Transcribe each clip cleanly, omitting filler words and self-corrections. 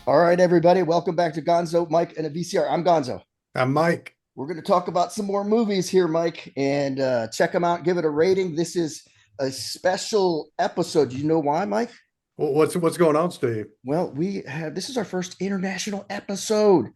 All right, everybody, welcome back to Gonzo, Mike, and a VCR. I'm Gonzo. I'm Mike. We're going to talk about some more movies here, Mike, and check them out. Give it a rating. This is a special episode. Do you know why, Mike? What's going on, Steve? Well, we have this is our first international episode.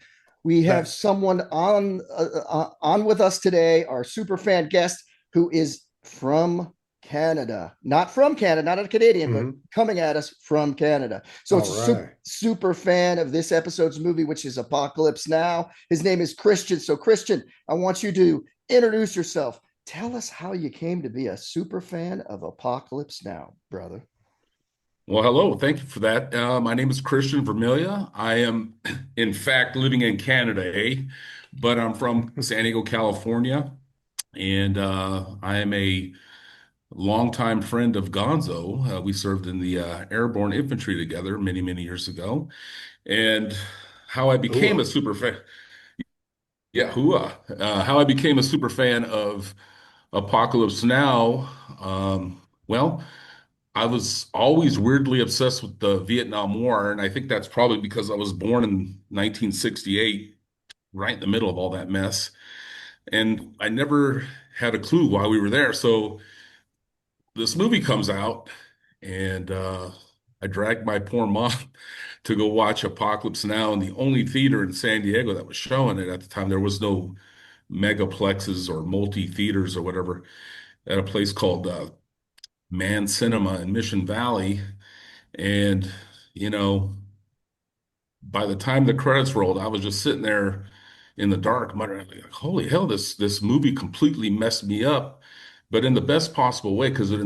We have That someone on with us today, our super fan guest, who is from Canada, not a Canadian, but mhm. coming at us from Canada. So All it's a right. super fan of this episode's movie, which is Apocalypse Now. His name is Christian. So Christian, I want you to introduce yourself. Tell us how you came to be a super fan of Apocalypse Now, brother. Well, hello. Thank you for that. My name is Christian Vermilia. I am, in fact, living in Canada, but I'm from San Diego, California, and I am a longtime friend of Gonzo. We served in the airborne infantry together many, many years ago. And how I became a Ooh. super fan, yeah, hooah, how I became a super fan of Apocalypse Now. Well, I was always weirdly obsessed with the Vietnam War, and I think that's probably because I was born in 1968, right in the middle of all that mess, and I never had a clue why we were there. So this movie comes out, and I dragged my poor mom to go watch Apocalypse Now in the only theater in San Diego that was showing it at the time. There was no megaplexes or multi-theaters or whatever at a place called Man Cinema in Mission Valley. And, you know, by the time the credits rolled, I was just sitting there in the dark, muttering, like, "Holy hell, this movie completely messed me up," but in the best possible way because it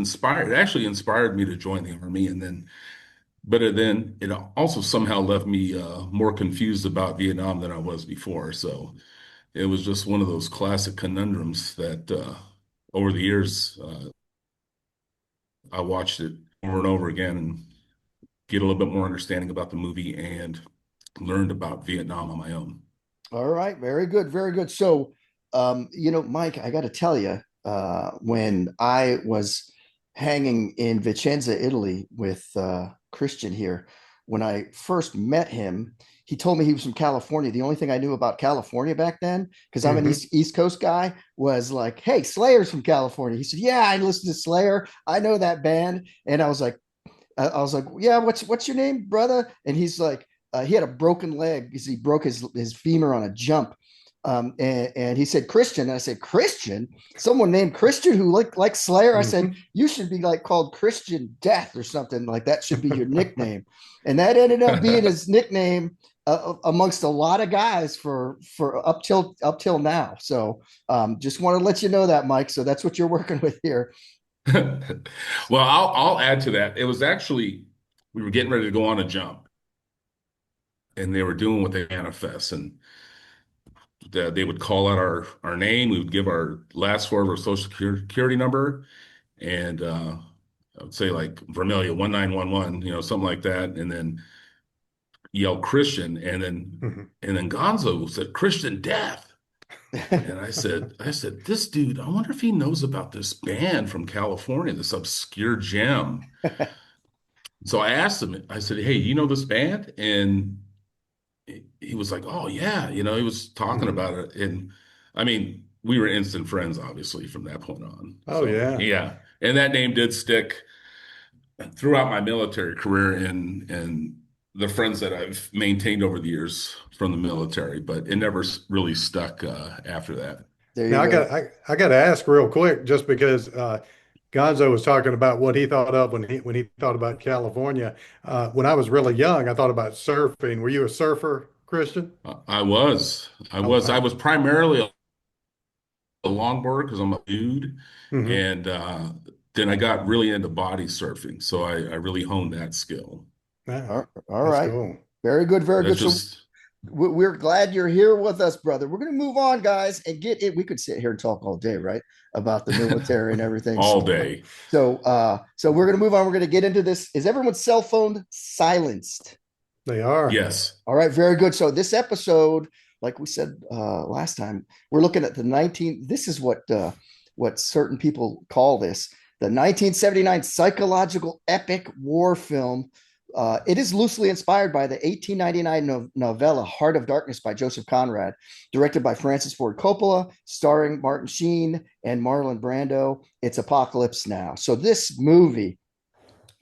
actually inspired me to join the army, and then it also somehow left me more confused about Vietnam than I was before. So it was just one of those classic conundrums that over the years I watched it over and over again and get a little bit more understanding about the movie and learned about Vietnam on my own. All right, very good, very good. So, Mike, I got to tell you, when I was hanging in Vicenza, Italy, with Christian here, when I first met him, he told me he was from California. The only thing I knew about California back then, because I'm an Hmm. East Coast guy, was like, "Hey, Slayer's from California." He said, "Yeah, I listen to Slayer. I know that band." And I was like, "Yeah, what's your name, brother?" And he's like, he had a broken leg because he broke his femur on a jump. And he said Christian, and I said, Christian, someone named Christian who like Slayer. I said, Hmm. you should be like called Christian Death or something like that. Should be your nickname. And that ended up being his nickname amongst a lot of guys for up till now. So just want to let you know that, Mike. So that's what you're working with here. Well, I'll add to that. It was actually we were getting ready to go on a jump, and they were doing what they manifest, and they would call out our name. We would give our last four of our social security number, and I would say like Vermilia 1911, something like that, and then yell Christian, and then Gonzo said Christian Death. And I said, this dude, I wonder if he knows about this band from California, this obscure gem. So I asked him, I said, hey, you know this band? And he was like, oh yeah, he was talking Hmm. about it. And I mean, we were instant friends, obviously, from that point on. Oh So yeah. yeah. And that name did stick throughout my military career and the friends that I've maintained over the years from the military, but it never really stuck after that. There you Now I go. got I got to ask real quick, just because Gonzo was talking about what he thought of when he thought about California. When I was really young, I thought about surfing. Were you a surfer, Christian? I was, I Oh was, I wow. was primarily a longboarder because I'm a dude, Hmm. and then I got really into body surfing, so I really honed that skill. Yeah, All that's right. cool. Very good. Very That's good. So just. We're glad you're here with us, brother. We're going to move on, guys, and get it. We could sit here and talk all day, right, about the military and everything. All day. So we're going to move on. We're going to get into this. Is everyone's cell phone silenced? They are. Yes. All right, very good. So this episode, like we said last time, we're looking at the 19. This is what certain people call this the 1979 psychological epic war film. It is loosely inspired by the 1899 novella Heart of Darkness by Joseph Conrad, directed by Francis Ford Coppola, starring Martin Sheen and Marlon Brando. It's Apocalypse Now. So this movie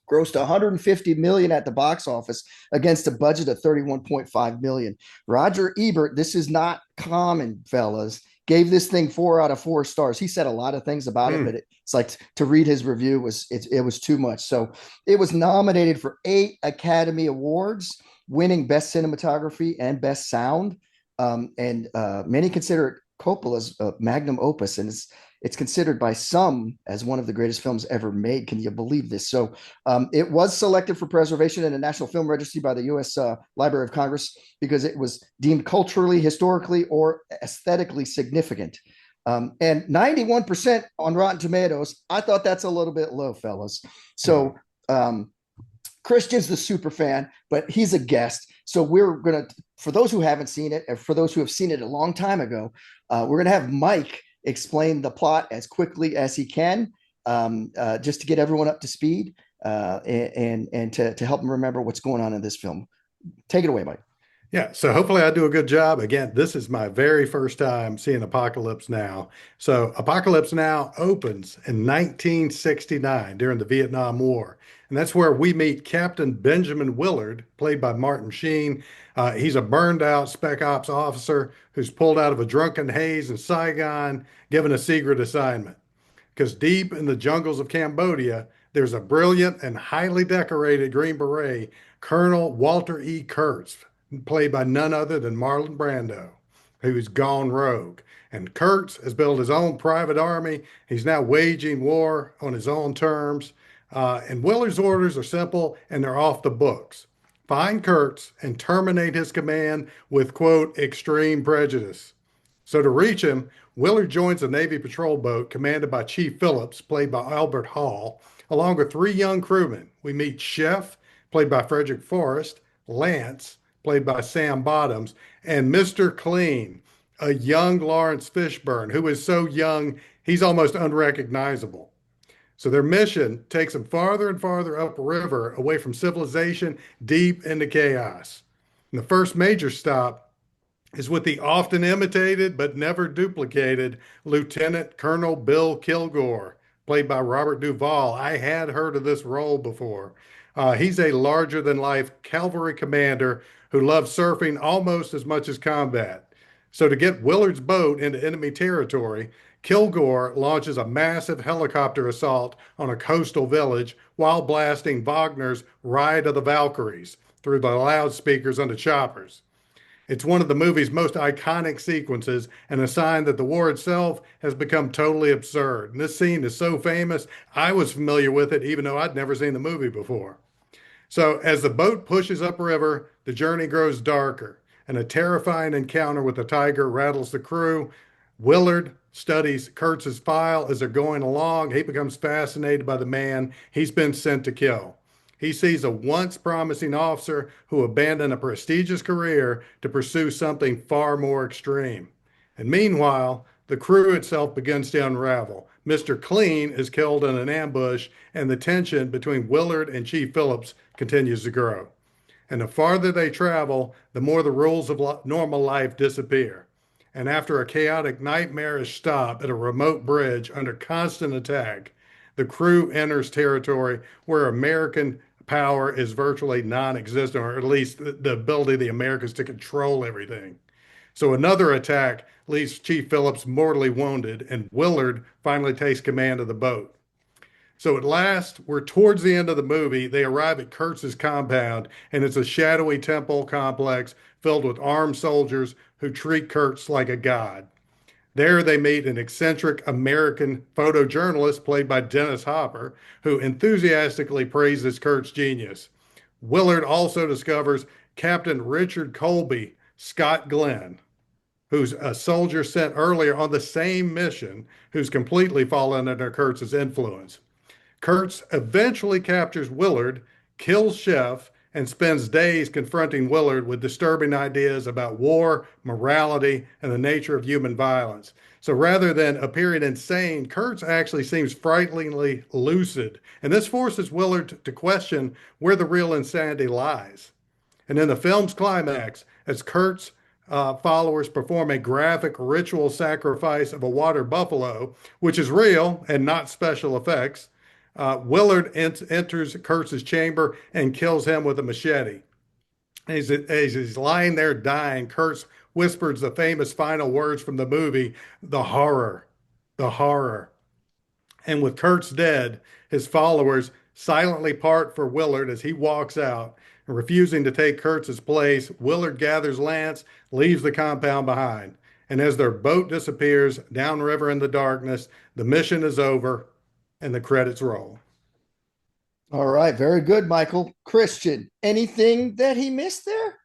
grossed 150 million at the box office against a budget of 31.5 million. Roger Ebert, this is not common, fellas, gave this thing 4 out of 4 stars. He said a lot of things about it, but it's like to read his review it was too much. So it was nominated for 8 Academy Awards, winning Best Cinematography and Best Sound. And many consider it Coppola's magnum opus, and it's considered by some as one of the greatest films ever made. Can you believe this? So it was selected for preservation in the National Film Registry by the U.S. Library of Congress because it was deemed culturally, historically, or aesthetically significant. And 91% on Rotten Tomatoes. I thought that's a little bit low, fellas. So Christian's the super fan, but he's a guest. So we're going to, for those who haven't seen it, and for those who have seen it a long time ago, we're going to have Mike explain the plot as quickly as he can, just to get everyone up to speed and to help them remember what's going on in this film. Take it away, Mike. Yeah, so hopefully I do a good job. Again, this is my very first time seeing Apocalypse Now. So Apocalypse Now opens in 1969 during the Vietnam War. And that's where we meet Captain Benjamin Willard, played by Martin Sheen. He's a burned out spec ops officer who's pulled out of a drunken haze in Saigon, given a secret assignment. Because deep in the jungles of Cambodia, there's a brilliant and highly decorated Green Beret, Colonel Walter E. Kurtz, played by none other than Marlon Brando, who's gone rogue. And Kurtz has built his own private army. He's now waging war on his own terms. And Willard's orders are simple and they're off the books. Find Kurtz and terminate his command with, quote, extreme prejudice. So to reach him, Willard joins a Navy patrol boat commanded by Chief Phillips, played by Albert Hall, along with 3 young crewmen. We meet Chef, played by Frederick Forrest, Lance, played by Sam Bottoms, and Mr. Clean, a young Lawrence Fishburne, who is so young he's almost unrecognizable. So their mission takes them farther and farther upriver, away from civilization, deep into chaos. And the first major stop is with the often imitated but never duplicated Lieutenant Colonel Bill Kilgore, played by Robert Duvall. I had heard of this role before. He's a larger than life cavalry commander who loves surfing almost as much as combat. So, to get Willard's boat into enemy territory, Kilgore launches a massive helicopter assault on a coastal village while blasting Wagner's Ride of the Valkyries through the loudspeakers on the choppers. It's one of the movie's most iconic sequences and a sign that the war itself has become totally absurd. And this scene is so famous, I was familiar with it even though I'd never seen the movie before. So as the boat pushes upriver, the journey grows darker, and a terrifying encounter with the tiger rattles the crew. Willard studies Kurtz's file as they're going along. He becomes fascinated by the man he's been sent to kill. He sees a once promising officer who abandoned a prestigious career to pursue something far more extreme. And meanwhile, the crew itself begins to unravel. Mr. Clean is killed in an ambush, and the tension between Willard and Chief Phillips continues to grow. And the farther they travel, the more the rules of normal life disappear. And after a chaotic, nightmarish stop at a remote bridge under constant attack, the crew enters territory where American power is virtually non existent, or at least the ability of the Americans to control everything. So another attack leaves Chief Phillips mortally wounded, and Willard finally takes command of the boat. So at last, we're towards the end of the movie. They arrive at Kurtz's compound, and it's a shadowy temple complex filled with armed soldiers who treat Kurtz like a god. There they meet an eccentric American photojournalist played by Dennis Hopper, who enthusiastically praises Kurt's genius. Willard also discovers Captain Richard Colby, Scott Glenn, who's a soldier sent earlier on the same mission, who's completely fallen under Kurtz's influence. Kurtz eventually captures Willard, kills Chef, and spends days confronting Willard with disturbing ideas about war, morality, and the nature of human violence. So rather than appearing insane, Kurtz actually seems frighteningly lucid. And this forces Willard to question where the real insanity lies. And in the film's climax, as Kurt's followers perform a graphic ritual sacrifice of a water buffalo, which is real and not special effects, Willard enters Kurtz's chamber and kills him with a machete. As he's lying there dying, Kurtz whispers the famous final words from the movie, the horror, the horror. And with Kurtz dead, his followers silently part for Willard as he walks out. And refusing to take Kurtz's place, Willard gathers Lance, leaves the compound behind. And as their boat disappears downriver in the darkness, the mission is over and the credits roll. All right, very good, Michael. Christian, anything that he missed there?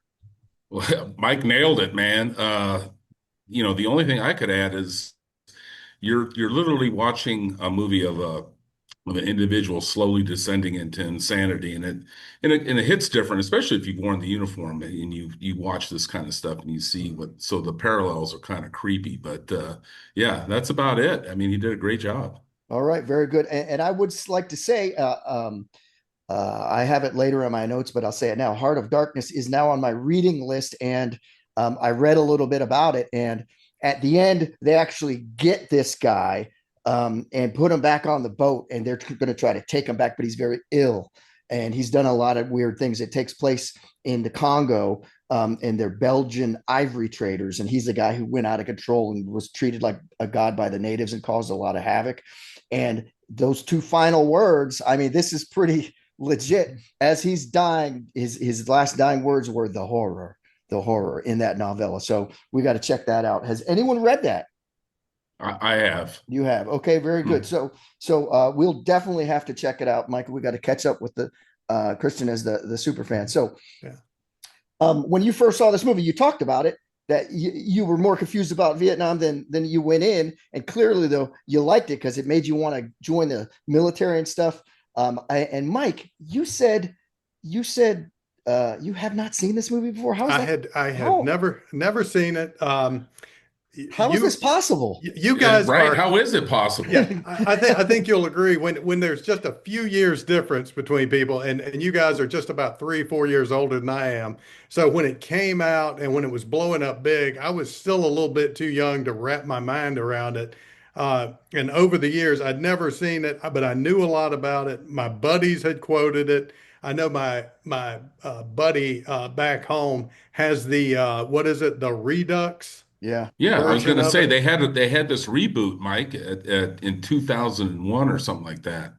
Well, Mike nailed it, man. The only thing I could add is you're literally watching a movie of an individual slowly descending into insanity, and it hits different, especially if you've worn the uniform and you watch this kind of stuff and you see what. So the parallels are kind of creepy, but yeah, that's about it. I mean, he did a great job. All right, very good. And I would like to say, I have it later in my notes, but I'll say it now. Heart of Darkness is now on my reading list, and I read a little bit about it. And at the end, they actually get this guy and put him back on the boat, and they're going to try to take him back, but he's very ill, and he's done a lot of weird things. It takes place in the Congo, and they're Belgian ivory traders, and he's the guy who went out of control and was treated like a god by the natives and caused a lot of havoc. And those two final words, I mean, this is pretty legit. As he's dying, his last dying words were the horror in that novella. So we got to check that out. Has anyone read that? I have. You have. Okay, very good. Hmm. So we'll definitely have to check it out, Michael. We got to catch up with the Christian as the super fan. So Yeah. when you first saw this movie, you talked about it that you were more confused about Vietnam than you went in, and clearly though you liked it because it made you want to join the military and stuff. And Mike, you said you have not seen this movie before. How is that? I had How never seen it. how is this possible? You Yeah, guys right? are. How is it possible? Yeah, I think you'll agree when there's just a few years difference between people, and you guys are just about 3, 4 years older than I am. So when it came out and when it was blowing up big, I was still a little bit too young to wrap my mind around it. And over the years, I'd never seen it, but I knew a lot about it. My buddies had quoted it. I know my buddy back home has the what is it, the Redux Yeah. Yeah, I was version going to of say it. they had this reboot, Mike, in 2001 or something like that.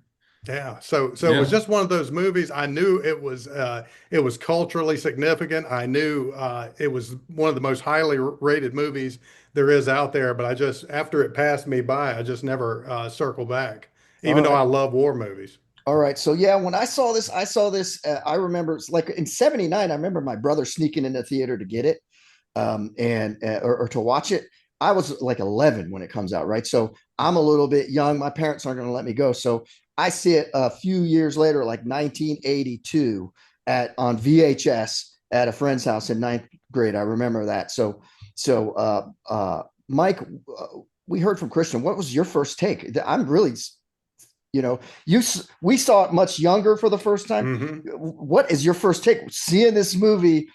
Yeah, so it was Yeah. just one of those movies. I knew it was culturally significant. I knew it was one of the most highly rated movies there is out there. But I just after it passed me by, I just never circled back, All even though right. I love war movies. All right. So yeah, when I saw this. I remember it's like in '79. I remember my brother sneaking in the theater to get it, and or to watch it. I was like 11 when it comes out, right? So I'm a little bit young. My parents aren't going to let me go. So I see it a few years later, like 1982, at on VHS at a friend's house in ninth grade. I remember that. Mike, we heard from Christian. What was your first take? I'm really, you we saw it much younger for the first time. Hmm. What is your first take seeing this movie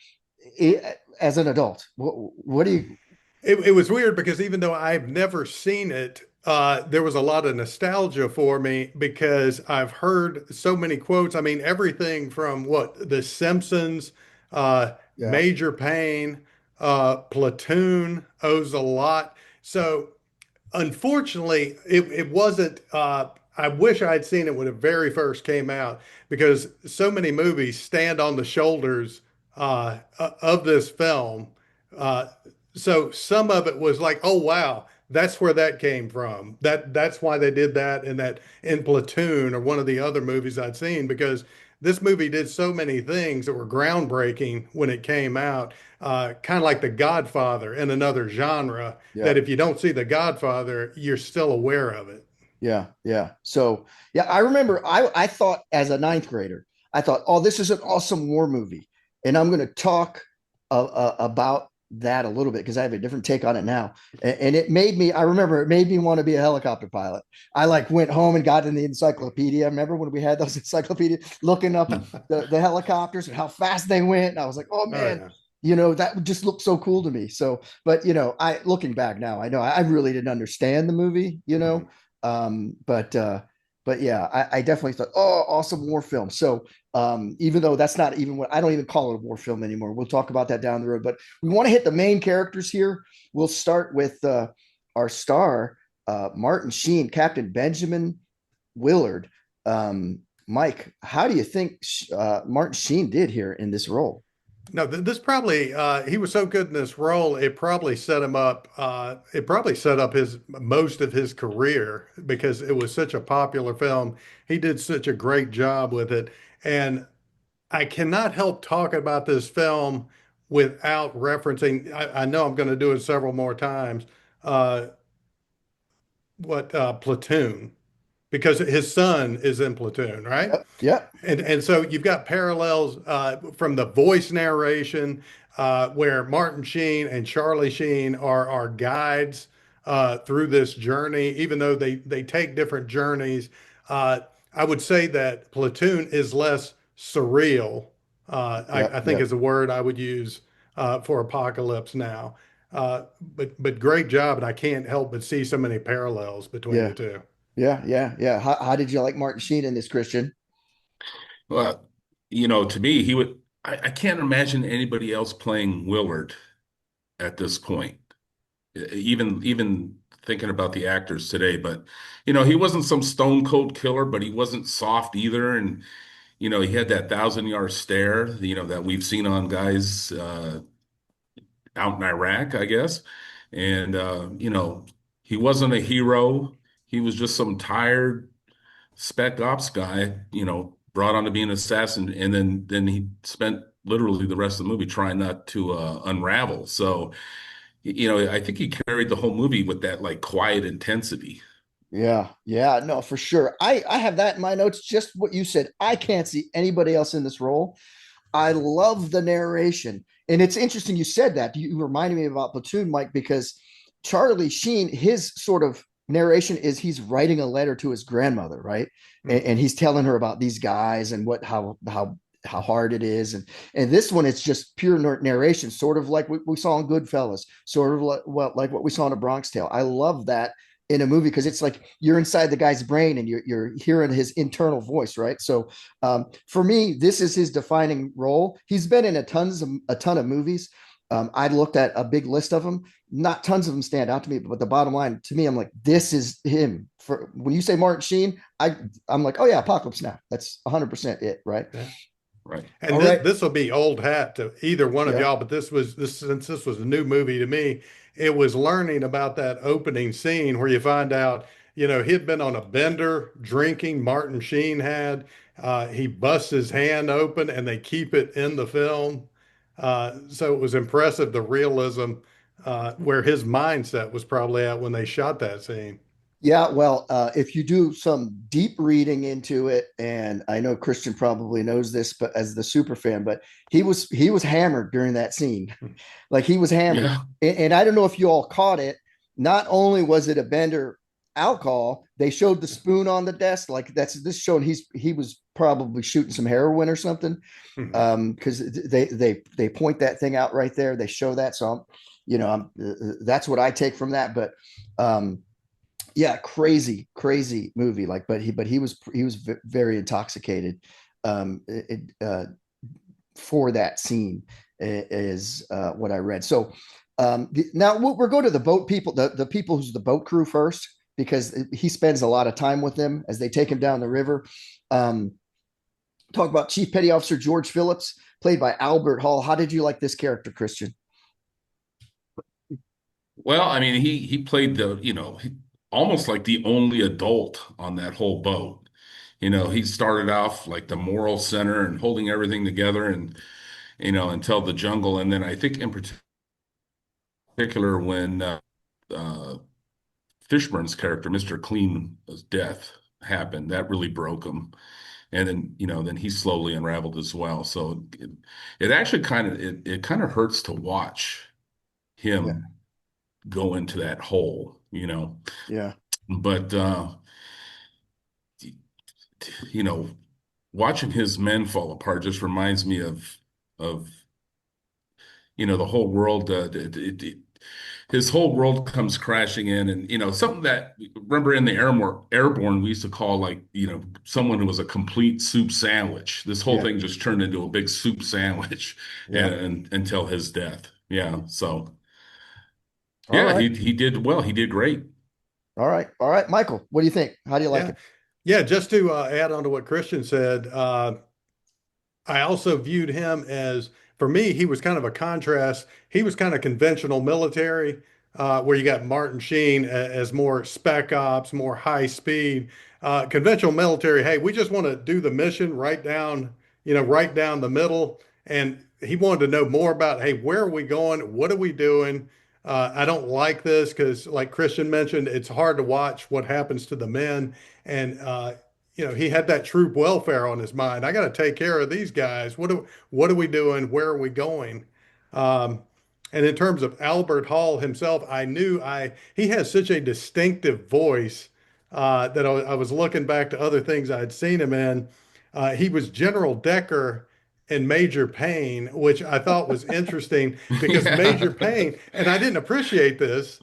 as an adult? What do you? It was weird because even though I've never seen it, there was a lot of nostalgia for me because I've heard so many quotes. I mean, everything from what The Simpsons, Yeah. Major Payne, Platoon owes a lot. So unfortunately, it wasn't. I wish I had seen it when it very first came out because so many movies stand on the shoulders of this film. Uh, so some of it was like, oh wow, that's where that came from. That's why they did that in Platoon or one of the other movies I'd seen because this movie did so many things that were groundbreaking when it came out, kind of like The Godfather in another genre, Yeah. that if you don't see The Godfather, you're still aware of it. Yeah, yeah. So yeah, I remember I thought as a ninth grader, I thought, oh, this is an awesome war movie, and I'm going to talk about that a little bit because I have a different take on it now, and it made me. I remember it made me want to be a helicopter pilot. I like went home and got in the encyclopedia. Remember when we had those encyclopedias, looking up the helicopters and how fast they went, and I was like, oh Oh man. yeah. That just looked so cool to me. So, but I looking back now, I know I really didn't understand the movie, Mhm. um, but uh, but yeah, I definitely thought, oh, awesome war film. So even though that's not even what I don't even call it a war film anymore. We'll talk about that down the road. But we want to hit the main characters here. We'll start with our star, Martin Sheen, Captain Benjamin Willard. Mike, how do you think Martin Sheen did here in this role? No, this probably he was so good in this role. It probably set him up. It probably set up his most of his career because it was such a popular film. He did such a great job with it, and I cannot help talk about this film without referencing. I know I'm going to do it several more times. Uh, what Platoon? Because his son is in Platoon, right? Yep, yep, And so you've got parallels from the voice narration where Martin Sheen and Charlie Sheen are guides through this journey, even though they take different journeys. Uh, I would say that Platoon is less surreal. I yep, think yep. is a word I would use for Apocalypse Now. But great job, and I can't help but see so many parallels between the Yeah, two. yeah, yeah, yeah. How did you like Martin Sheen in this, Christian? Well, to me, he would. I can't imagine anybody else playing Willard at this point. Even thinking about the actors today, but he wasn't some stone cold killer, but he wasn't soft either, and he had that 1,000 yard stare, that we've seen on guys out in Iraq, I guess, and he wasn't a hero. He was just some tired spec ops guy, brought on to be an assassin, and then he spent literally the rest of the movie trying not to unravel. So, I think he carried the whole movie with that like quiet intensity. Yeah, yeah, no, for sure. I have that in my notes. Just what you said. I can't see anybody else in this role. I love the narration. And it's interesting you said that. You reminded me about Platoon, Mike, because Charlie Sheen, his sort of narration is he's writing a letter to his grandmother, right? And he's telling her about these guys and how hard it is. And this one, it's just pure narration, sort of like we saw in Goodfellas, sort of like what we saw in A Bronx Tale. I love that in a movie because it's like you're inside the guy's brain and you're hearing his internal voice, right? So for me, this is his defining role. He's been in a ton of movies. I looked at a big list of them. Not tons of them stand out to me, but the bottom line to me, I'm like, this is him. For when you say Martin Sheen, I'm like, oh yeah, Apocalypse Now. That's 100% it, right? Yeah. Right. And All this right. this will be old hat to either one of Yeah. y'all, but this since this was a new movie to me, it was learning about that opening scene where you find out, he'd been on a bender drinking, Martin Sheen had. He busts his hand open and they keep it in the film. So it was impressive the realism where his mindset was probably at when they shot that scene. Yeah, well, if you do some deep reading into it, and I know Christian probably knows this, but as the super fan, but he was hammered during that scene. Like he was hammered. Yeah. And I don't know if you all caught it. Not only was it a Bender alcohol, they showed the spoon on the desk. Like that's this showing he was probably shooting some heroin or something. Because they point that thing out right there. They show that. So that's what I take from that. But yeah, crazy movie. Like, but he was very intoxicated for that scene is what I read. So now we're going to the boat people, the people who's the boat crew first, because he spends a lot of time with them as they take him down the river. Um, Talk about Chief Petty Officer George Phillips, played by Albert Hall. How did you like this character, Christian? Well, I mean, he played almost like the only adult on that whole boat. He started off like the moral center and holding everything together, and until the jungle. And then I think in particular when uh, Fishburne's character, Mr. Clean's death happened, that really broke him. And then, then he slowly unraveled as well. So it actually it kind of hurts to watch Yeah. him go into that hole. Yeah. But you know, watching his men fall apart just reminds me of the whole world. His whole world comes crashing in, and something that remember in the airborne we used to call, like, someone who was a complete soup sandwich. This whole Yeah. thing just turned into a big soup sandwich, Yeah. until his death. Yeah. So All yeah, right. he did well. He did great. All right. All right. Michael, what do you think? How do you like Yeah. it? Yeah. Just to add on to what Christian said, I also viewed him as, for me, he was kind of a contrast. He was kind of conventional military, where you got Martin Sheen as more spec ops, more high speed. Conventional military, hey, we just want to do the mission right down the middle. And he wanted to know more about, hey, where are we going? What are we doing? I don't like this because, like Christian mentioned, it's hard to watch what happens to the men. And he had that troop welfare on his mind. I got to take care of these guys. What are we doing? Where are we going? Um, and in terms of Albert Hall himself, I knew I he has such a distinctive voice, that I was looking back to other things I'd seen him in. He was General Decker in Major Payne, which I thought was interesting because Major Yeah. Payne, and I didn't appreciate this,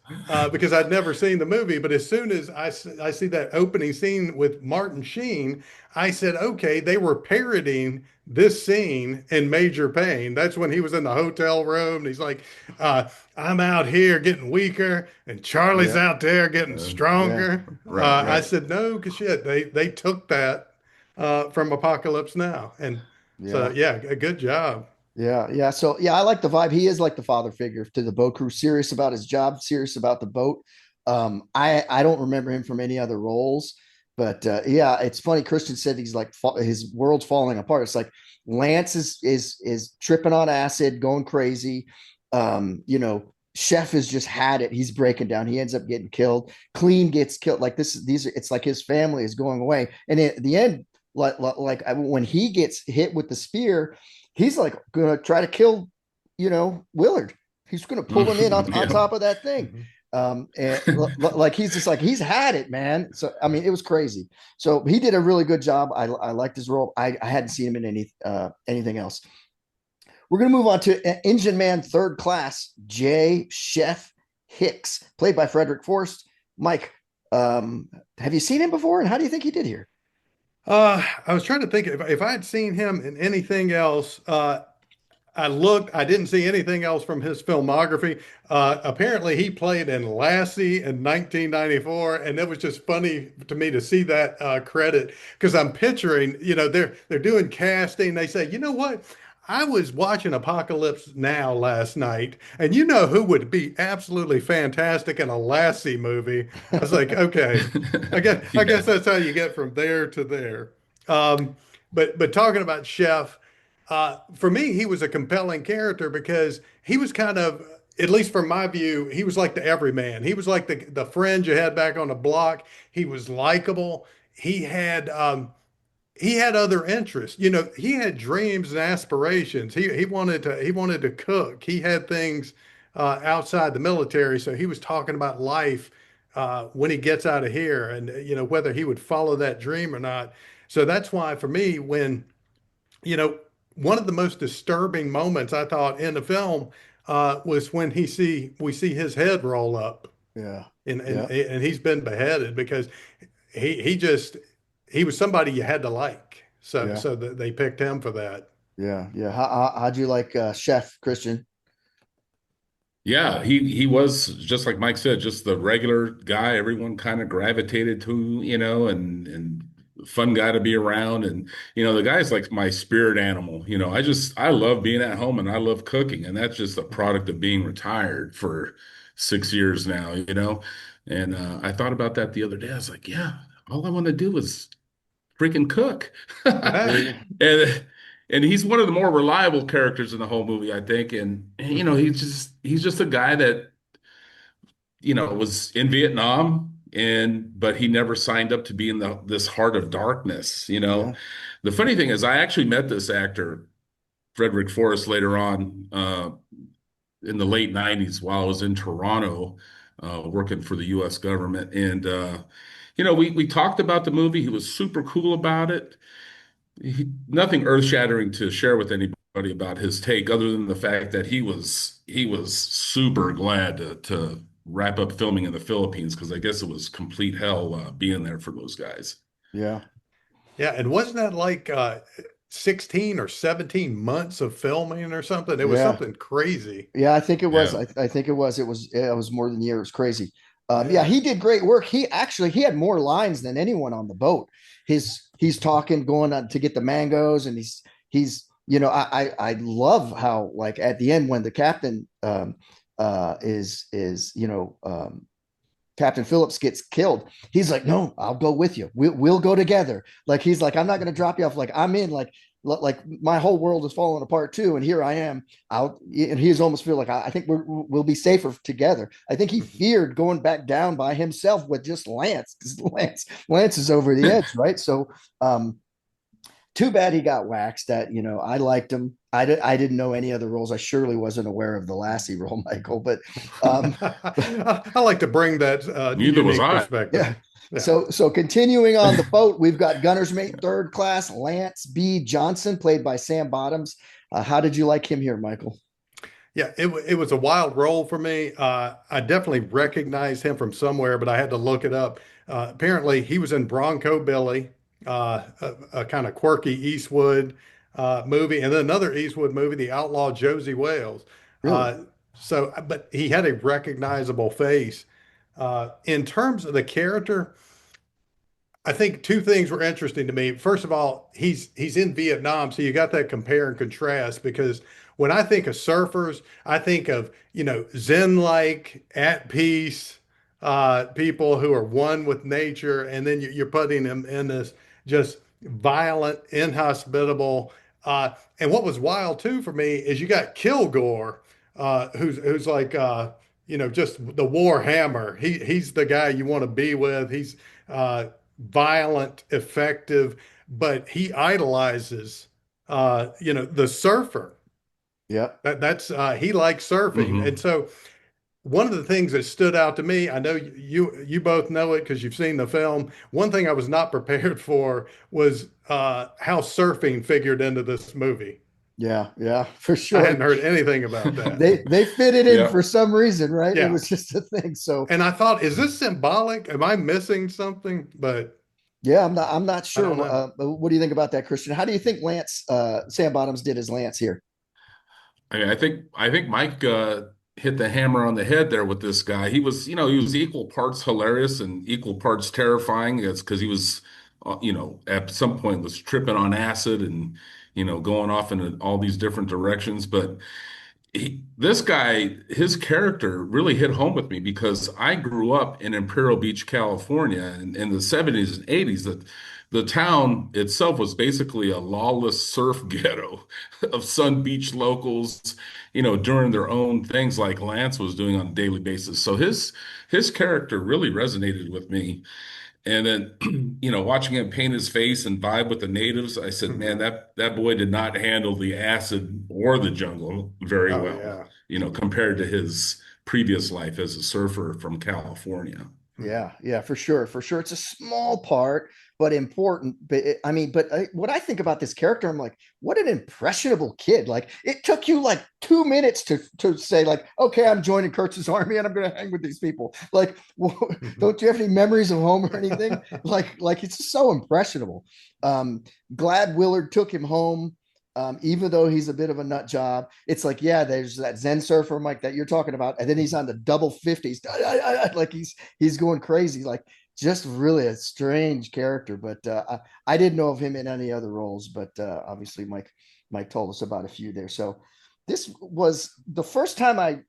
because I'd never seen the movie. But as soon as I see that opening scene with Martin Sheen, I said, okay, they were parodying this scene in Major Payne. That's when he was in the hotel room. And he's like, I'm out here getting weaker, and Charlie's Yeah. out there getting Yeah. stronger. Right, I right. said, no, because shit, they took that from Apocalypse Now. And so, Yeah. yeah, a good job. Yeah, yeah. So yeah, I like the vibe. He is like the father figure to the boat crew, serious about his job, serious about the boat. I don't remember him from any other roles, but yeah, it's funny. Christian said he's like his world's falling apart. It's like Lance is tripping on acid, going crazy. Chef has just had it. He's breaking down. He ends up getting killed. Clean gets killed. Like this, these it's like his family is going away. And at the end, when he gets hit with the spear, he's like gonna try to kill, Willard. He's gonna pull him in on Yeah. top of that thing. And like he's just like he's had it, man. So I mean, it was crazy. So he did a really good job. I liked his role. I hadn't seen him in anything else. We're gonna move on to Engine Man Third Class, J. Chef Hicks, played by Frederick Forrest. Mike, have you seen him before, and how do you think he did here? I was trying to think if I had seen him in anything else. I didn't see anything else from his filmography. Apparently, he played in Lassie in 1994, and it was just funny to me to see that credit because I'm picturing, they're doing casting. They say, you know what? I was watching Apocalypse Now last night, and you know who would be absolutely fantastic in a Lassie movie? I was like, okay, I guess Yeah. that's how you get from there to there. Um, but talking about Chef. For me, he was a compelling character because he was kind of, at least from my view, he was like the everyman. He was like the friend you had back on the block. He was likable. He had other interests. He had dreams and aspirations. He wanted to cook. He had things outside the military. So he was talking about life when he gets out of here, and whether he would follow that dream or not. So that's why for me, when you know, one of the most disturbing moments I thought in the film was when we see his head roll up, Yeah, and yeah, and he's been beheaded because he was somebody you had to like. So yeah, they picked him for that. yeah. How'd you like Chef Christian? Yeah, he was just like Mike said, just the regular guy everyone kind of gravitated to, and fun guy to be around. And the guy's like my spirit animal. I love being at home and I love cooking, and that's just a product of being retired for 6 years now. And I thought about that the other day. I was like, yeah, all I want to do is freaking cook. Yeah. There you go. And and he's one of the more reliable characters in the whole movie, I think. And you know, Mhm. he's just a guy that, you know, was in Vietnam and but he never signed up to be in this heart of darkness, you know. Yeah. The funny thing is I actually met this actor, Frederick Forrest, later on in the late 90s while I was in Toronto working for the US government. And you know, we talked about the movie. He was super cool about it. Nothing earth-shattering to share with anybody about his take, other than the fact that he was super glad to wrap up filming in the Philippines because I guess it was complete hell being there for those guys. Yeah. Yeah, and wasn't that like 16 or 17 months of filming or something? It was Yeah. something crazy. Yeah, I think it was. Yeah. I think it was. It was more than a year. It was crazy. Yeah, Yeah. he did great work. He had more lines than anyone on the boat. He's talking, going on to get the mangoes, and he's I love how like at the end when the captain is Captain Phillips gets killed. He's like, no, I'll go with you. We'll go together. Like he's like, I'm not going to drop you off. Like I'm in. Like my whole world is falling apart too, and here I am out. And he's almost feel like I think we'll be safer together. I think he feared going back down by himself with just Lance because Lance is over the edge, right? So too bad he got waxed. That I liked him. I didn't know any other roles. I surely wasn't aware of the Lassie role, Michael. But um, I like to bring that Neither was unique I. perspective. yeah. Yeah. So continuing on the boat, we've got gunner's mate third class Lance B. Johnson, played by Sam Bottoms. How did you like him here, Michael? Yeah, it was a wild role for me. I definitely recognized him from somewhere, but I had to look it up. Apparently, he was in Bronco Billy, a kind of quirky Eastwood movie, and then another Eastwood movie, The Outlaw Josie Wales. Really? Uh, but he had a recognizable face. In terms of the character, I think two things were interesting to me. First of all, he's in Vietnam, so you got that compare and contrast because when I think of surfers, I think of, Zen-like, at peace, people who are one with nature, and then you're putting them in this just violent, inhospitable. And what was wild too for me is you got Kilgore, who's like just the war hammer. He's the guy you want to be with. He's violent, effective, but he idolizes, the surfer. Yeah. That's he likes surfing, and Hmm. so one of the things that stood out to me, I know you both know it because you've seen the film. One thing I was not prepared for was how surfing figured into this movie. Yeah. Yeah. For I sure. hadn't heard anything about that. They fit it in Yeah. for some reason, right? It Yeah, was just a thing. So and I thought, is this symbolic? Am I missing something? But yeah, I'm not I don't sure. know. What do you think about that, Christian? How do you think Lance Sam Bottoms did as Lance here? I mean, I think Mike hit the hammer on the head there with this guy. He was, you know, he was equal parts hilarious and equal parts terrifying. It's because he was, you know, at some point was tripping on acid and, you know, going off in all these different directions. But this guy, his character really hit home with me because I grew up in Imperial Beach, California, in the 70s and 80s. The town itself was basically a lawless surf ghetto of Sun Beach locals, you know, doing their own things like Lance was doing on a daily basis. So his character really resonated with me. And then, you know, watching him paint his face and vibe with the natives, I said, man, that boy did not handle the acid or the jungle very Oh well, yeah. you know, compared to his previous life as a surfer from California. Yeah, yeah, for sure, for sure. It's a small part, but important. But what I think about this character, I'm like, what an impressionable kid! Like, it took you like 2 minutes to say, like, okay, I'm joining Kurtz's army and I'm going to hang with these people. Like, don't you have any memories of home or anything? Like it's just so impressionable. Um, Glad Willard took him home. Even though he's a bit of a nut job, it's like, yeah, there's that Zen surfer Mike that you're talking about, and then he's on the double 50s, like he's going crazy, like just really a strange character. But I didn't know of him in any other roles, but obviously Mike told us about a few there. So this was the first time I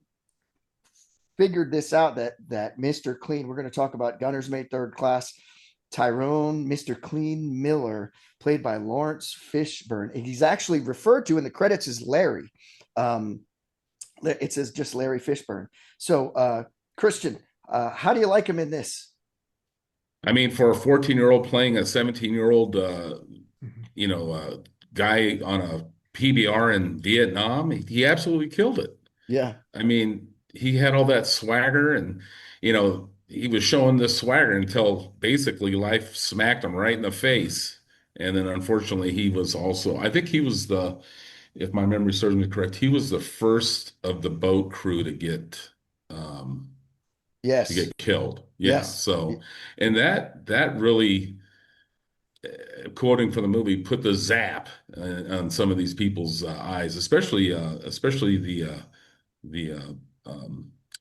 figured this out that Mr. Clean. We're going to talk about Gunner's Mate Third Class. Tyrone, Mr. Clean Miller, played by Lawrence Fishburne. He's actually referred to in the credits as Larry. Um, it says just Larry Fishburne. So, Christian, how do you like him in this? I mean, for a 14-year-old playing a 17-year-old, Mhm. you know, guy on a PBR in Vietnam, he absolutely killed it. Yeah, I mean, he had all that swagger and, he was showing this swagger until basically life smacked him right in the face. And then unfortunately, he was also, I think he was if my memory serves me correct, he was the first of the boat crew um, to yes, get killed. Yeah. yes, So, and that really, quoting from the movie, put the zap on some of these people's eyes, especially the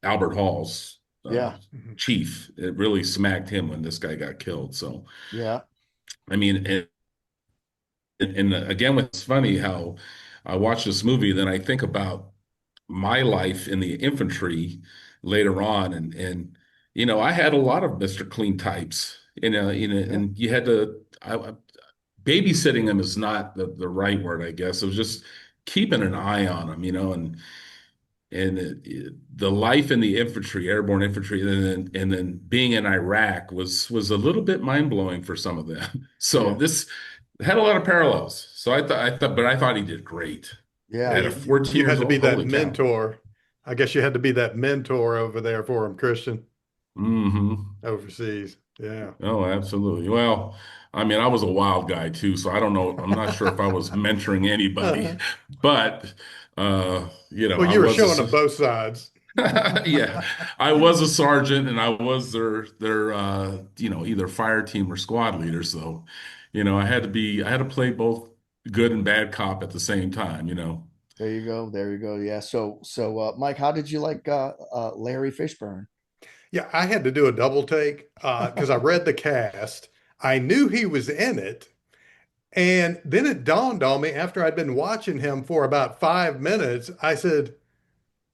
Albert Hall's yeah, Mhm. chief. It really smacked him when this guy got killed. So, yeah, I mean, and again, it's funny how I watch this movie, then I think about my life in the infantry later on, and I had a lot of Mr. Clean types, yeah, and you had to. Babysitting them is not the right word, I guess. It was just keeping an eye on them, and the life in the infantry, airborne infantry, and then being in Iraq was a little bit mind blowing for some of them. So yeah, this had a lot of parallels. So but I thought he did great Yeah, yeah, at a 14 you years had to be old. that Holy cow! mentor. I guess you had to be that mentor over there for him, Christian, Hmm. overseas. Yeah. Oh, absolutely. Well, I mean, I was a wild guy too, so I don't know. I'm not sure if I was mentoring anybody, but Well, I you were was showing them both sides. yeah, I was a sergeant and I was their either fire team or squad leader. So, I had to play both good and bad cop at the same time. there you go, there you go. Yeah. So, Mike, how did you like Larry Fishburne? Yeah, I had to do a double take because I read the cast. I knew he was in it. And then it dawned on me after I'd been watching him for about 5 minutes. I said,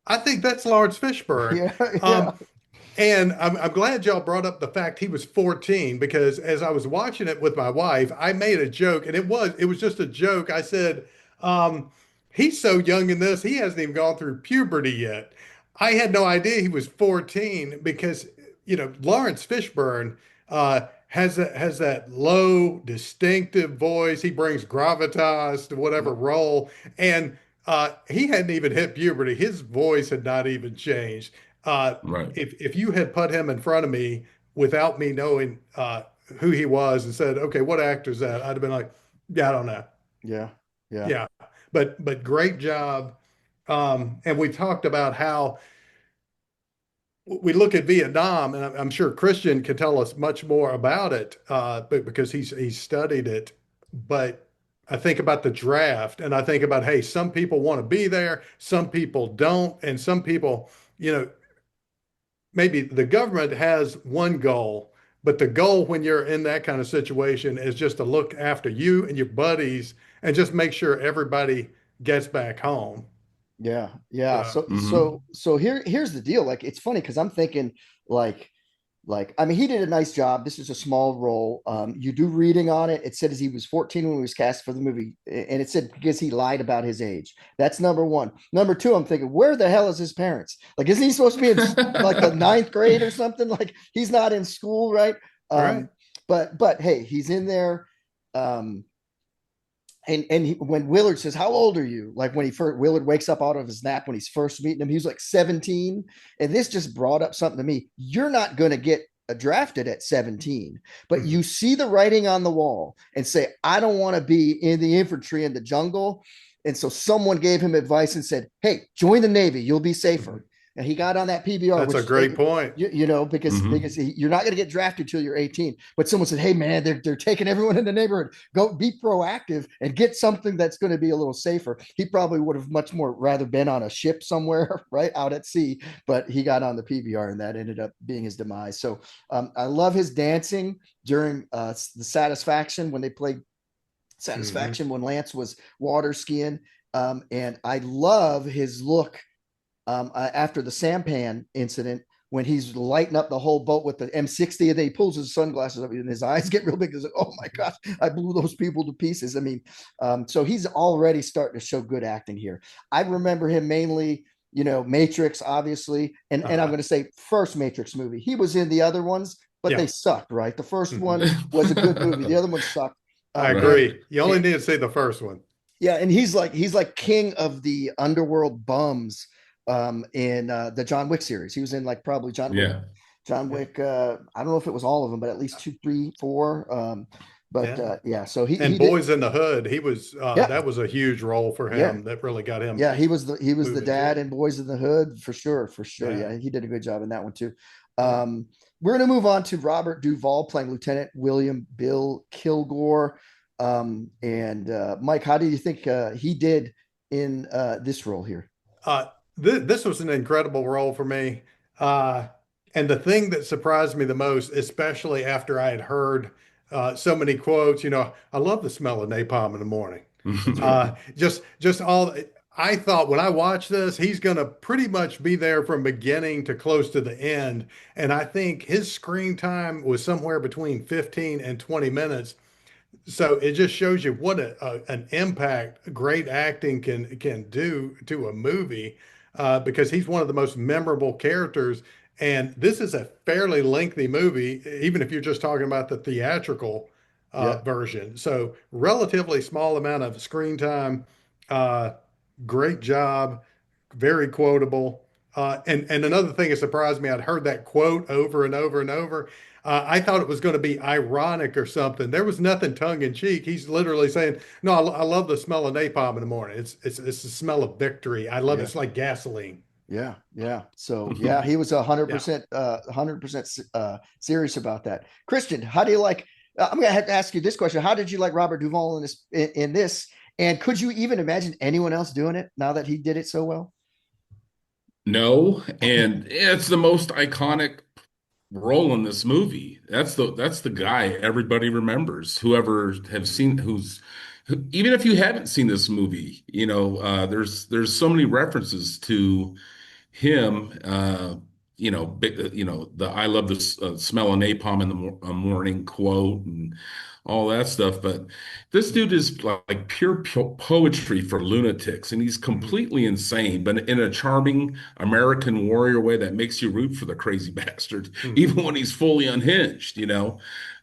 I think that's Lawrence Fishburne. Yeah, yeah, Um, And I'm glad y'all brought up the fact he was 14 because as I was watching it with my wife, I made a joke and it was just a joke. I said, um, he's so young in this, he hasn't even gone through puberty yet. I had no idea he was 14 because, Lawrence Fishburne has that low, distinctive voice. He brings gravitas to whatever yep, role. And he hadn't even hit puberty. His voice had not even changed. Uh, right. if you had put him in front of me without me knowing who he was and said, "Okay, what actor is that?" I'd have been like, "Yeah, I don't know." yeah, yeah, Yeah, but great job. And we talked about how we look at Vietnam, and I'm sure Christian can tell us much more about it, but because he's studied it. But I think about the draft, and I think about, hey, some people want to be there, some people don't, and some people, you know, maybe the government has one goal, but the goal when you're in that kind of situation is just to look after you and your buddies and just make sure everybody gets back home. yeah, yeah. So, So here's the deal. Like, it's funny because I'm thinking like I mean, he did a nice job. This is a small role. You do reading on it. It says he was 14 when he was cast for the movie, and it said because he lied about his age. That's number one. Number two, I'm thinking, where the hell is his parents? Like, isn't he supposed to be in like the Mm-hmm. ninth grade or something? Like, he's not in school, right? all right. But hey, he's in there. Um, when Willard says, "How old are you?" Like when he first Willard wakes up out of his nap when he's first meeting him, he was like 17. And this just brought up something to me. You're not going to get drafted at 17, but Mhm. you see the writing on the wall and say, "I don't want to be in the infantry in the jungle." And so someone gave him advice and said, "Hey, join the Navy. You'll be Mhm. safer." And he got on that PBR, That's a which great point. because you're not going to get drafted till you're 18. But someone said, "Hey, man, they're taking everyone in the neighborhood. Go be proactive and get something that's going to be a little safer." He probably would have much more rather been on a ship somewhere, right out at sea. But he got on the PBR, and that ended up being his demise. So I love his dancing during the Satisfaction when they played Hmm. Satisfaction when Lance was water skiing. And I love his look after the sampan incident when he's lighting up the whole boat with the M60, and then he pulls his sunglasses up and his eyes get real big. He's like, oh my gosh, I blew those people to pieces. I mean, so he's already starting to show good acting here. I remember him mainly, Matrix, obviously, and I'm Uh-huh. going to say first Matrix movie. He was in the other ones, but Yeah. they sucked, right? The first Hmm. one was a good movie. The other one sucked. I And agree. You only need to see the first one. yeah, and he's like king of the underworld bums in the John Wick series. He was in like probably John Wick, Yeah. John Yeah. Wick. I don't know if it was all of them, but at least two, three, four. But Yeah. yeah, so he And he did. Boys in the Hood, he was Yeah, that was a huge role for yeah, him that really got him yeah. He was the moving dad too. in Boys in the Hood for sure, for sure. Yeah. Yeah, he did a good job in that one too. Yeah. We're gonna move on to Robert Duvall playing Lieutenant William Bill Kilgore. And Mike, how do you think he did in this role here? Uh, this was an incredible role for me. Uh, and the thing that surprised me the most, especially after I had heard so many quotes, I love the smell of napalm in the morning. That's right. Just all. I thought when I watched this, he's going to pretty much be there from beginning to close to the end. And I think his screen time was somewhere between 15 and 20 minutes. So it just shows you what an impact great acting can do to a movie, because he's one of the most memorable characters. And this is a fairly lengthy movie, even if you're just talking about the theatrical Yeah, version. So relatively small amount of screen time. Uh, Great job, very quotable. And another thing that surprised me, I'd heard that quote over and over and over. I thought it was going to be ironic or something. There was nothing tongue in cheek. He's literally saying, "No, I love the smell of napalm in the morning. It's the smell of victory. I love it. yeah, It's like gasoline." yeah, yeah. So yeah, he was a hundred Yeah. percent, 100% serious about that. Christian, how do you like? I'm gonna have to ask you this question: how did you like Robert Duvall in this? In this, and could you even imagine anyone else doing it now that he did it so well? No, and it's the most iconic role in this movie. That's the guy everybody remembers. Whoever have seen even if you haven't seen this movie, there's so many references to him. The "I love the smell of napalm in the morning" quote and all that stuff. But this dude is like pure poetry for lunatics, and he's Mhm. completely insane, but in a charming American warrior way that makes you root for the crazy bastard, Mhm. even when he's fully unhinged.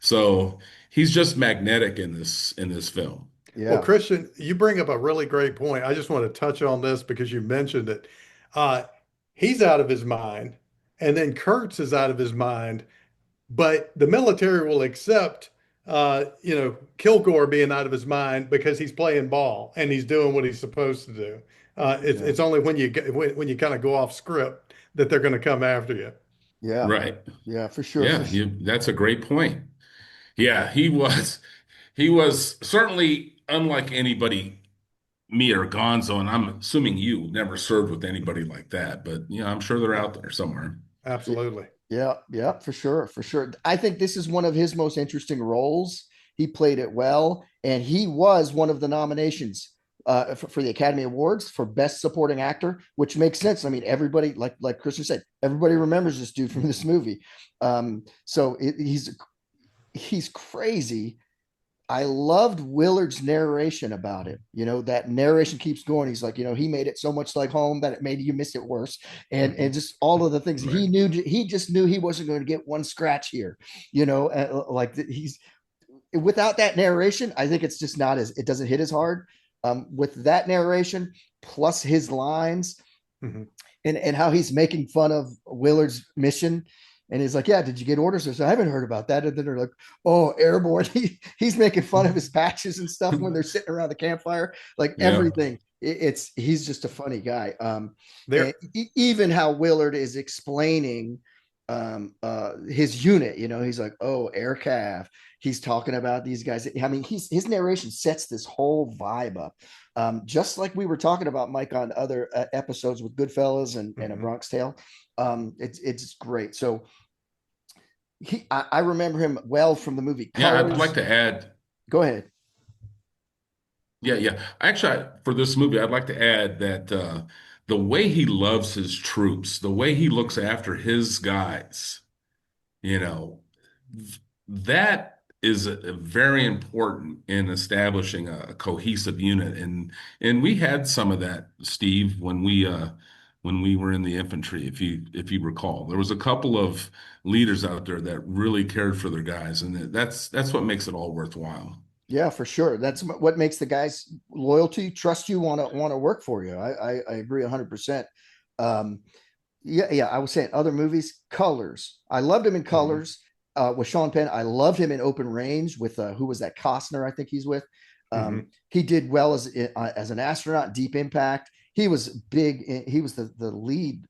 So he's just magnetic in this film. Well, Yeah, Christian, you bring up a really great point. I just want to touch on this because you mentioned it. Uh, he's out of his mind, and then Kurtz is out of his mind, but the military will accept, Kilgore being out of his mind because he's playing ball and he's doing what he's supposed to do. yeah, It's only when you kind of go off script that they're going to come after you. yeah, Right. yeah, for sure, for Yeah, sure. that's a great point. Yeah, he was certainly unlike anybody, me or Gonzo, and I'm assuming you never served with anybody like that, but I'm sure they're Yeah, out there somewhere. absolutely. Yeah, yeah, for sure, for sure. I think this is one of his most interesting roles. He played it well, and he was one of the nominations for the Academy Awards for Best Supporting Actor, which makes sense. I mean, everybody, like Christian said, everybody remembers this dude from this movie. So he's crazy. I loved Willard's narration about it. That narration keeps going. He's like, he made it so much like home that it made you miss it worse. And Mhm. just all of the things Right. he just knew he wasn't going to get one scratch here, like he's without that narration, I think it's just not as it doesn't hit as hard. With that narration plus his lines Mhm. and how he's making fun of Willard's mission. And he's like, "Yeah, did you get orders?" I said, "I haven't heard about that." And then they're like, "Oh, airborne." He's making fun of his patches and stuff when they're sitting around the campfire, like Yeah. everything. He's just a funny guy. And There, even how Willard is explaining his unit, he's like, "Oh, air cav." He's talking about these guys. I mean, his narration sets this whole vibe up, just like we were talking about, Mike, on other episodes with Goodfellas and A Mhm. Bronx Tale. It's great. So I remember him well from the movie Yeah, I'd like Colors. to add, Go ahead. yeah, yeah. Actually, for this movie, I'd like to add that the way he loves his troops, the way he looks after his guys, you know, that is very important in establishing a cohesive unit. And we had some of that, Steve, when we were in the infantry, if you recall. There was a couple of leaders out there that really cared for their guys, and that's what makes it all worthwhile. Yeah, for sure. That's what makes the guys loyalty, trust you, want to work for you. I agree 100%. Um, yeah, I was saying other movies, Colors. I loved him in Mhm. Colors with Sean Penn. I loved him in Open Range with who was that, Costner? I think he's with. Mhm. He did well as an astronaut, Deep Impact. He was big. He was the lead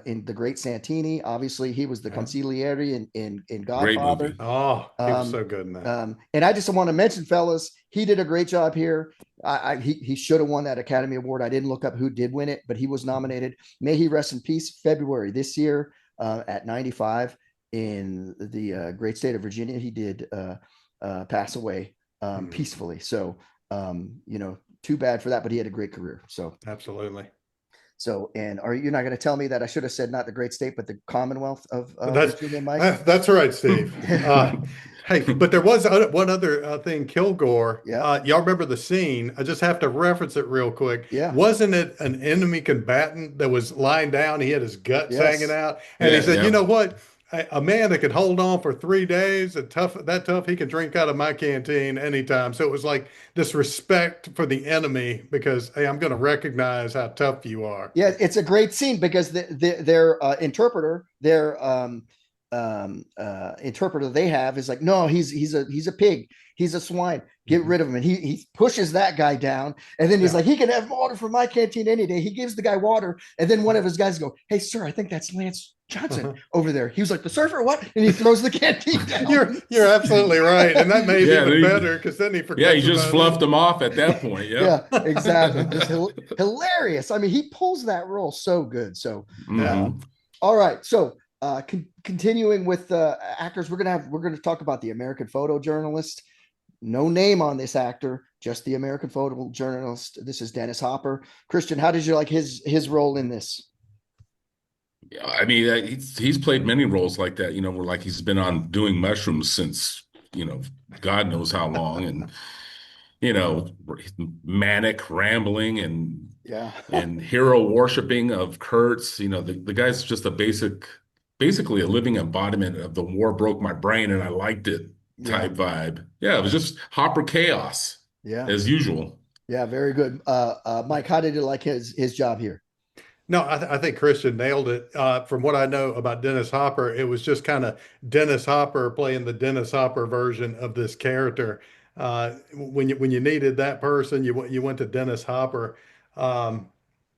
in The Great Santini. Obviously, he was the Yeah. consigliere in Great Godfather. movie. Oh, he was Um, so good in that. and I just want to mention, fellas, he did a great job here. He should have won that Academy Award. I didn't look up who did win it, but he was Mhm. nominated. May he rest in peace. February this year, at 95, in the great state of Virginia, he did pass away Mhm. peacefully. So, too bad for that, but he had a great career. Absolutely. And are you not going to tell me that I should have said not the great state, but the Commonwealth of That's Virginia, Mike? that's right, Steve. Hey, but there was one other thing, Kilgore. Yeah, Y'all remember the scene? I just have to reference it real quick. yeah, Wasn't it an enemy combatant that was lying down? He had his guts hanging yes. out, and he Yeah, said, "You yeah. know what? A man that could hold on for 3 days, and that tough, he can drink out of my canteen anytime." So it was like this respect for the enemy because, hey, I'm going to recognize how tough you are. Yeah, it's a great scene because their interpreter they have is like, no, he's a pig, he's a swine, get Mhm. rid of him. And he pushes that guy down, and then he's Yeah. like, he can have water from my canteen any day. He gives the guy water, and then one of his guys go, hey sir, I think that's Lance Johnson over there. He was like, the surfer, what? And he throws the canteen down. You're absolutely right, and that made it Yeah, even better because then he yeah, he forgets just about him. fluffed them off at that point. Yeah, Yep. exactly. Just hilarious. I mean, he pulls that role so good. So, Yeah. uh, Hmm. all right. So, continuing with actors, we're gonna talk about the American photojournalist. No name on this actor, just the American photojournalist. This is Dennis Hopper. Christian, how did you like his role in this? Yeah, I mean, he's played many roles like that, where like he's been on doing mushrooms since, God knows how long, and you know, manic rambling Yeah, and hero worshiping of Kurtz. The guy's just basically a living embodiment of the war broke my brain and I liked it yeah, type vibe. Yeah, it was just Hopper chaos yeah, as usual. yeah. Very good. Mike, how did you like his job here? No, I think Christian nailed it. From what I know about Dennis Hopper, it was just kind of Dennis Hopper playing the Dennis Hopper version of this character. When you needed that person, you went to Dennis Hopper, um,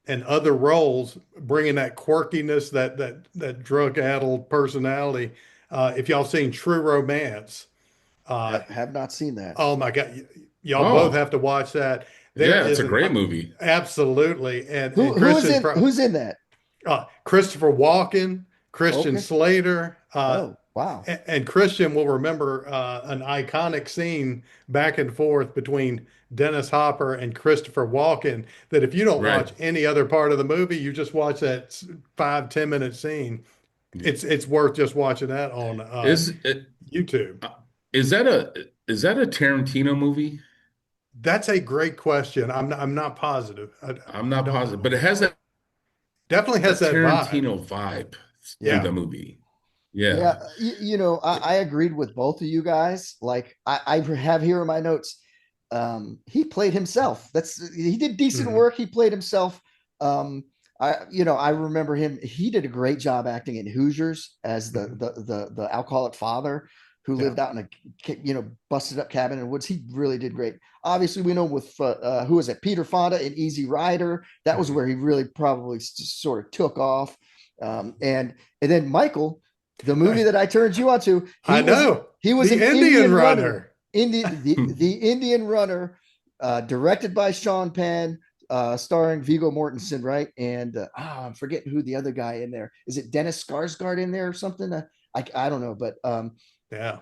and other roles, bringing that quirkiness, that drug-addled personality. If y'all seen True Romance, uh, Have not seen that. oh my God, y'all both Oh, have to watch that. There yeah, it's is a an great movie. absolutely, and Who is Christian. in who's in that? Christopher Walken, Christian Okay. Slater, Oh, wow. and Christian will remember an iconic scene back and forth between Dennis Hopper and Christopher Walken. That if you don't Right. watch any other part of the movie, you just watch that 5-10 minute scene. It's worth just watching that on Is it YouTube. is that a Tarantino movie? That's a great question. I'm not positive. I'm I not don't positive, know. but it has Definitely has that that vibe. Tarantino vibe to Yeah. Yeah. the movie. Yeah, Yeah. I agreed with both of you guys. Like I have here in my notes, he played himself. He did decent Mhm. work. He played himself. I remember him. He did a great job acting in Hoosiers as the Mhm. the the, the alcoholic father who Yeah. lived out in a busted up cabin in the woods. He really did great. Obviously, we know with who was it, Peter Fonda in Easy Rider. That was Mhm. where he really probably sort of took off. And then Michael, the movie that I turned you on to, I know he was the an Indian Indian runner, runner. the Indian runner, directed by Sean Penn, starring Viggo Mortensen, right? And I'm forgetting who the other guy in there is. It Dennis Skarsgård in there or something? I don't know, but Yeah.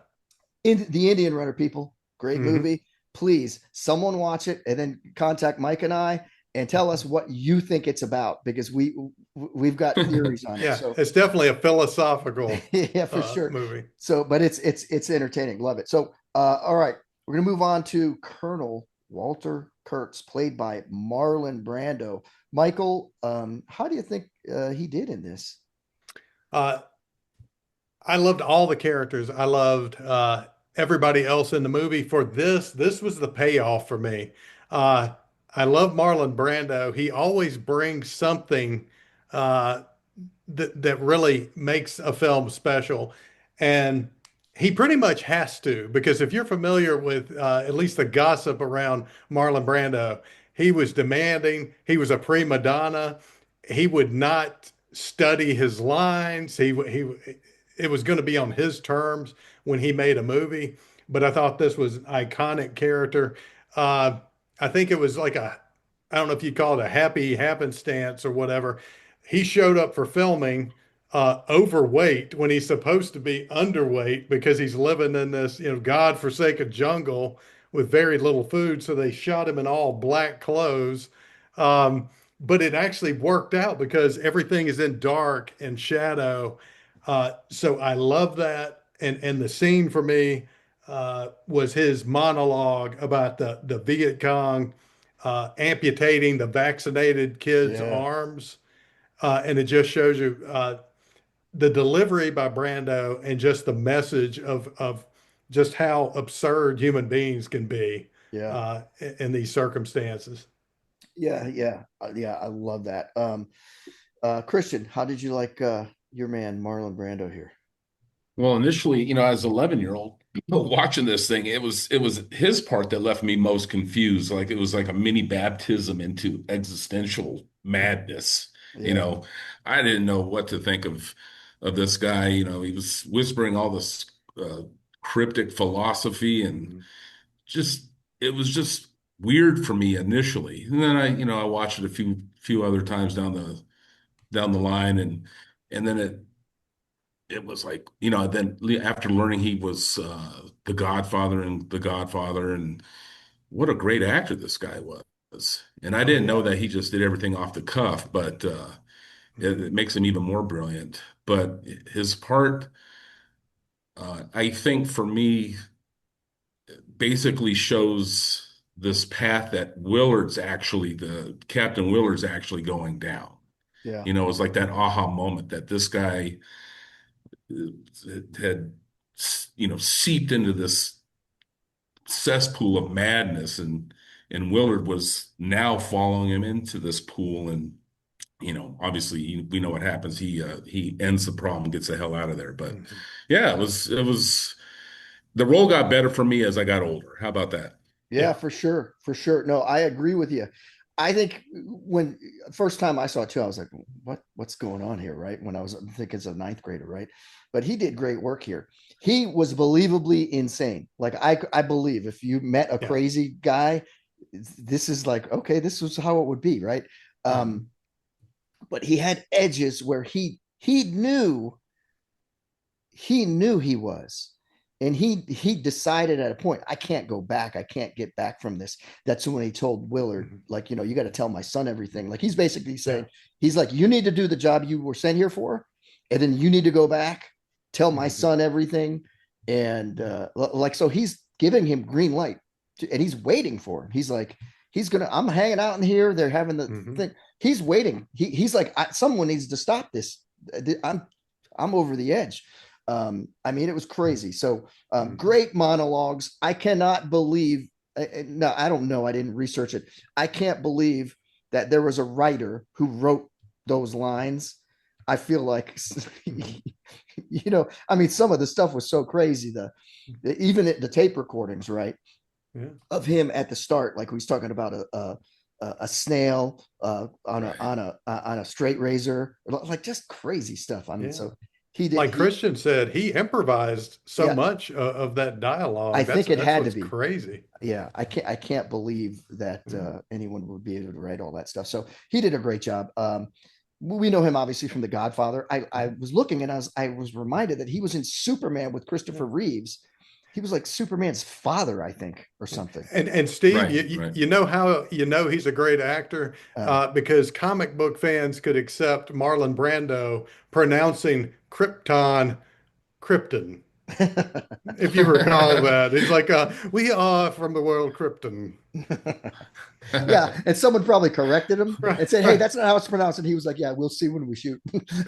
in the Indian Runner, people, great Hmm. movie. Please, someone watch it and then contact Mike and I. and tell us what you think it's about, because we've got theories on it. Yeah, So it's definitely a philosophical yeah, for sure. movie. So, but it's entertaining. Love it. So, all right, we're gonna move on to Colonel Walter Kurtz, played by Marlon Brando. Michael, how do you think he did in this? Uh, I loved all the characters. I loved everybody else in the movie. For this was the payoff for me. Uh, I love Marlon Brando. He always brings something uh, that really makes a film special, and he pretty much has to, because if you're familiar with at least the gossip around Marlon Brando, he was demanding. He was a prima donna. He would not study his lines. He it was going to be on his terms when he made a movie. But I thought this was an iconic character. Uh, I think it was like I don't know if you call it a happy happenstance or whatever. He showed up for filming overweight when he's supposed to be underweight because he's living in this, God-forsaken jungle with very little food. So they shot him in all black clothes. Um, but it actually worked out because everything is in dark and shadow. So I love that. And the scene for me was his monologue about the Viet Cong amputating the vaccinated kids' Yeah, arms. And it just shows you the delivery by Brando and just the message of just how absurd human beings can be yeah, in these circumstances. yeah. I love that. Christian, how did you like your man Marlon Brando here? Well, initially, as an 11-year-old watching this thing, it was his part that left me most confused. Like it was like a mini baptism into existential madness. You Yeah, know, I didn't know what to think of this guy. He was whispering all this uh, cryptic philosophy, and Mhm. just it was just weird for me initially. And then I watched it a few other times down the line, and then it was like, then after learning he was the Godfather and the Godfather, and what a great actor this guy was. And I Oh didn't know yeah. that he just did everything off the cuff, but it Mhm. makes him even more brilliant. But his part, I think for me, basically shows this path that the Captain Willard's actually going down. yeah, It's like that aha moment that this guy had, seeped into this cesspool of madness, and Willard was now following him into this pool, and obviously we know what happens. He ends the problem, gets the hell out of there. But Mhm. yeah, it was the role got better for me as I got older. How about that? yeah, Yeah. for sure, for sure. No, I agree with you. I think when first time I saw it too, I was like, what's going on here, right? When I think it's a ninth grader, right? But he did great work here. He was believably insane. Like I believe if you met a Yeah. crazy guy, this is like, okay, this was how it would be, right? Um, Mhm. but he had edges where he knew he was, and he decided at a point, I can't go back, I can't get back from this. That's when he told Willard, Mhm. like, you got to tell my son everything. Like he's basically saying, Yeah. he's like, you need to do the job you were sent here for, and then you need to go back, tell my Mhm. son everything. And like, so he's giving him green light and he's waiting for him. He's like, I'm hanging out in here, they're having the Mhm. thing, he's waiting, he's like, someone needs to stop this. I'm over the edge. I mean, it was crazy. So Mhm. great monologues. I cannot believe. No, I don't know. I didn't research it. I can't believe that there was a writer who wrote those lines. I feel like, Mhm. I mean, some of the stuff was so crazy. Even the tape recordings, right, Yeah. of him at the start, like he's talking about a snail on a Right. on a on a straight razor, like just crazy stuff. I mean, Yeah. so he did. Like Christian said, he improvised so Yeah, much of that I dialogue. That's think it that's had to what's be. crazy. Yeah, I can't believe that Yeah. anyone would be able to write all that stuff. So he did a great job. We know him obviously from The Godfather. I Mhm. was looking and I was reminded that he was in Superman with Yeah. Christopher Reeves. he was like Superman's father, I think, or something. And Steve, Right, right. you know how you know he's a great actor Uh, because comic book fans could accept Marlon Brando pronouncing Krypton Krypton. If you recall that, he's like, "We are from the world Krypton." yeah, and someone probably corrected him Right, and said, "Hey, right. that's not how it's pronounced." And he was like, "Yeah, we'll see when we shoot."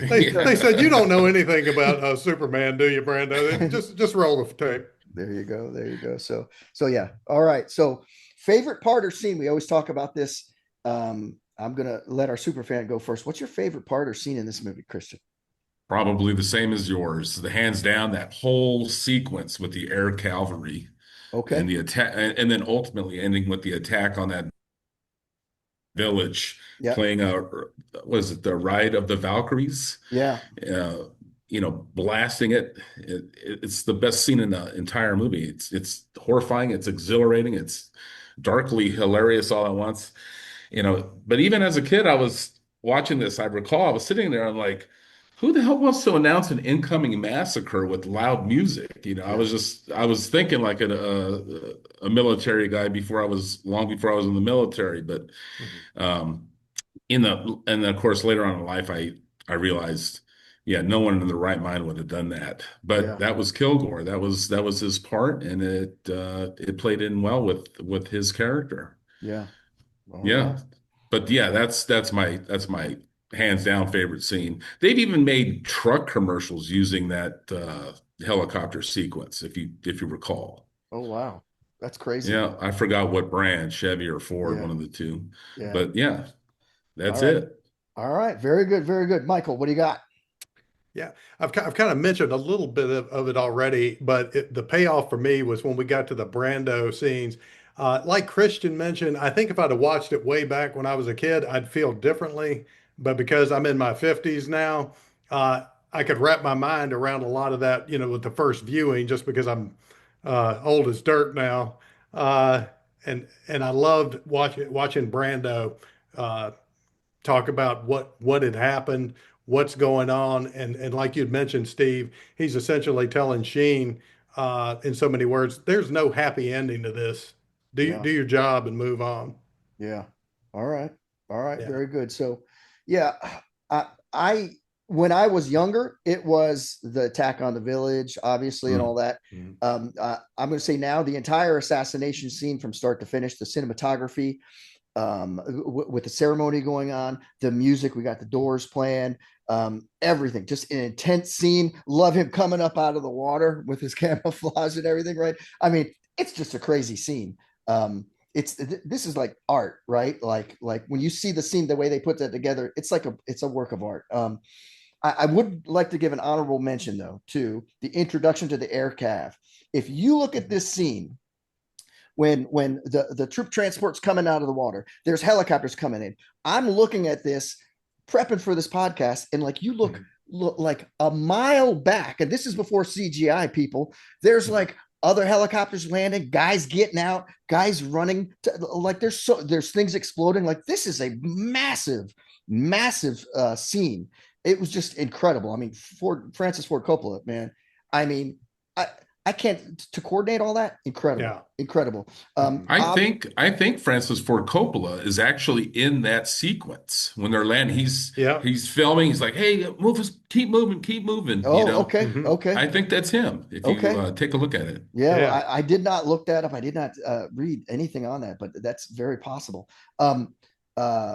They Yeah. said you don't know anything about Superman, do you, Brando? Just roll the tape. There you go. There you go. So yeah. All right. So favorite part or scene? We always talk about this. I'm gonna let our super fan go first. What's your favorite part or scene in this movie, Christian? Probably the same as yours. The hands down, that whole sequence with the air cavalry and Okay. the attack, and then ultimately ending with the attack on that village, Yeah. playing was it the Ride of the Valkyries? Yeah. Uh, blasting it. It's the best scene in the entire movie. It's horrifying. It's exhilarating. It's darkly hilarious all at once. But even as a kid, I was watching this. I recall I was sitting there. I'm like, who the hell wants to announce an incoming massacre with loud music? Yeah. I was thinking like a military guy long before I was in the military. But Mhm. um, and then of course later on in life, I realized, yeah, no one in their right mind would have done that. But Yeah. that was Kilgore. That was his part, and it played in well with his character. Yeah. All Yeah. right. But yeah, that's my hands down favorite scene. They've even made truck commercials using that helicopter sequence, if you recall. Oh wow. That's crazy. Yeah, I forgot what brand, Chevy or Ford, Yeah. one of the two. Yeah. But yeah, All that's right. it. All right. Very good. Very good. Michael, what do you got? Yeah, I've kind of mentioned a little bit of it already, but the payoff for me was when we got to the Brando scenes. Like Christian mentioned, I think if I'd have watched it way back when I was a kid, I'd feel differently. But because I'm in my 50s now, I could wrap my mind around a lot of that, with the first viewing, just because I'm old as dirt now. Uh, and I loved watching Brando. Uh, talk about what had happened, what's going on, and like you'd mentioned, Steve, he's essentially telling Sheen in so many words, there's no happy ending to this. Yeah. Do your job and move on. Yeah. All right. All right. Yeah. Very good. So, yeah, I when I was younger, it was the attack on the village, obviously, and all Mm. that. Mhm. I'm going to say now the entire assassination scene from start to finish, the cinematography, with the ceremony going on, the music, we got the Doors playing, everything, just an intense scene. Love him coming up out of the water with his camouflage and everything, right? I mean, it's just a crazy scene. This is like art, right? Like when you see the scene, the way they put that together, it's a work of art. I would like to give an honorable mention though to the introduction to the air cav. If you look at this scene, when the troop transport's coming out of the water, there's helicopters coming in. I'm looking at this, prepping for this podcast, and like you look Mhm. like a mile back, and this is before CGI, people. There's Mhm. like other helicopters landing, guys getting out, guys running, like there's things exploding. Like this is a massive, massive scene. It was just incredible. I mean, Francis Ford Coppola, man. I mean, I I can't to coordinate all that. Incredible, Yeah. incredible. Mhm. I think Francis Ford Coppola is actually in that sequence when they're landing. Yeah. He's filming. He's like, "Hey, move us, keep moving, keep moving." Oh, okay, Mhm. okay, I think that's him. If you okay. take a look at it. Yeah, well, Yeah. I did not look that up. I did not read anything on that, but that's very possible.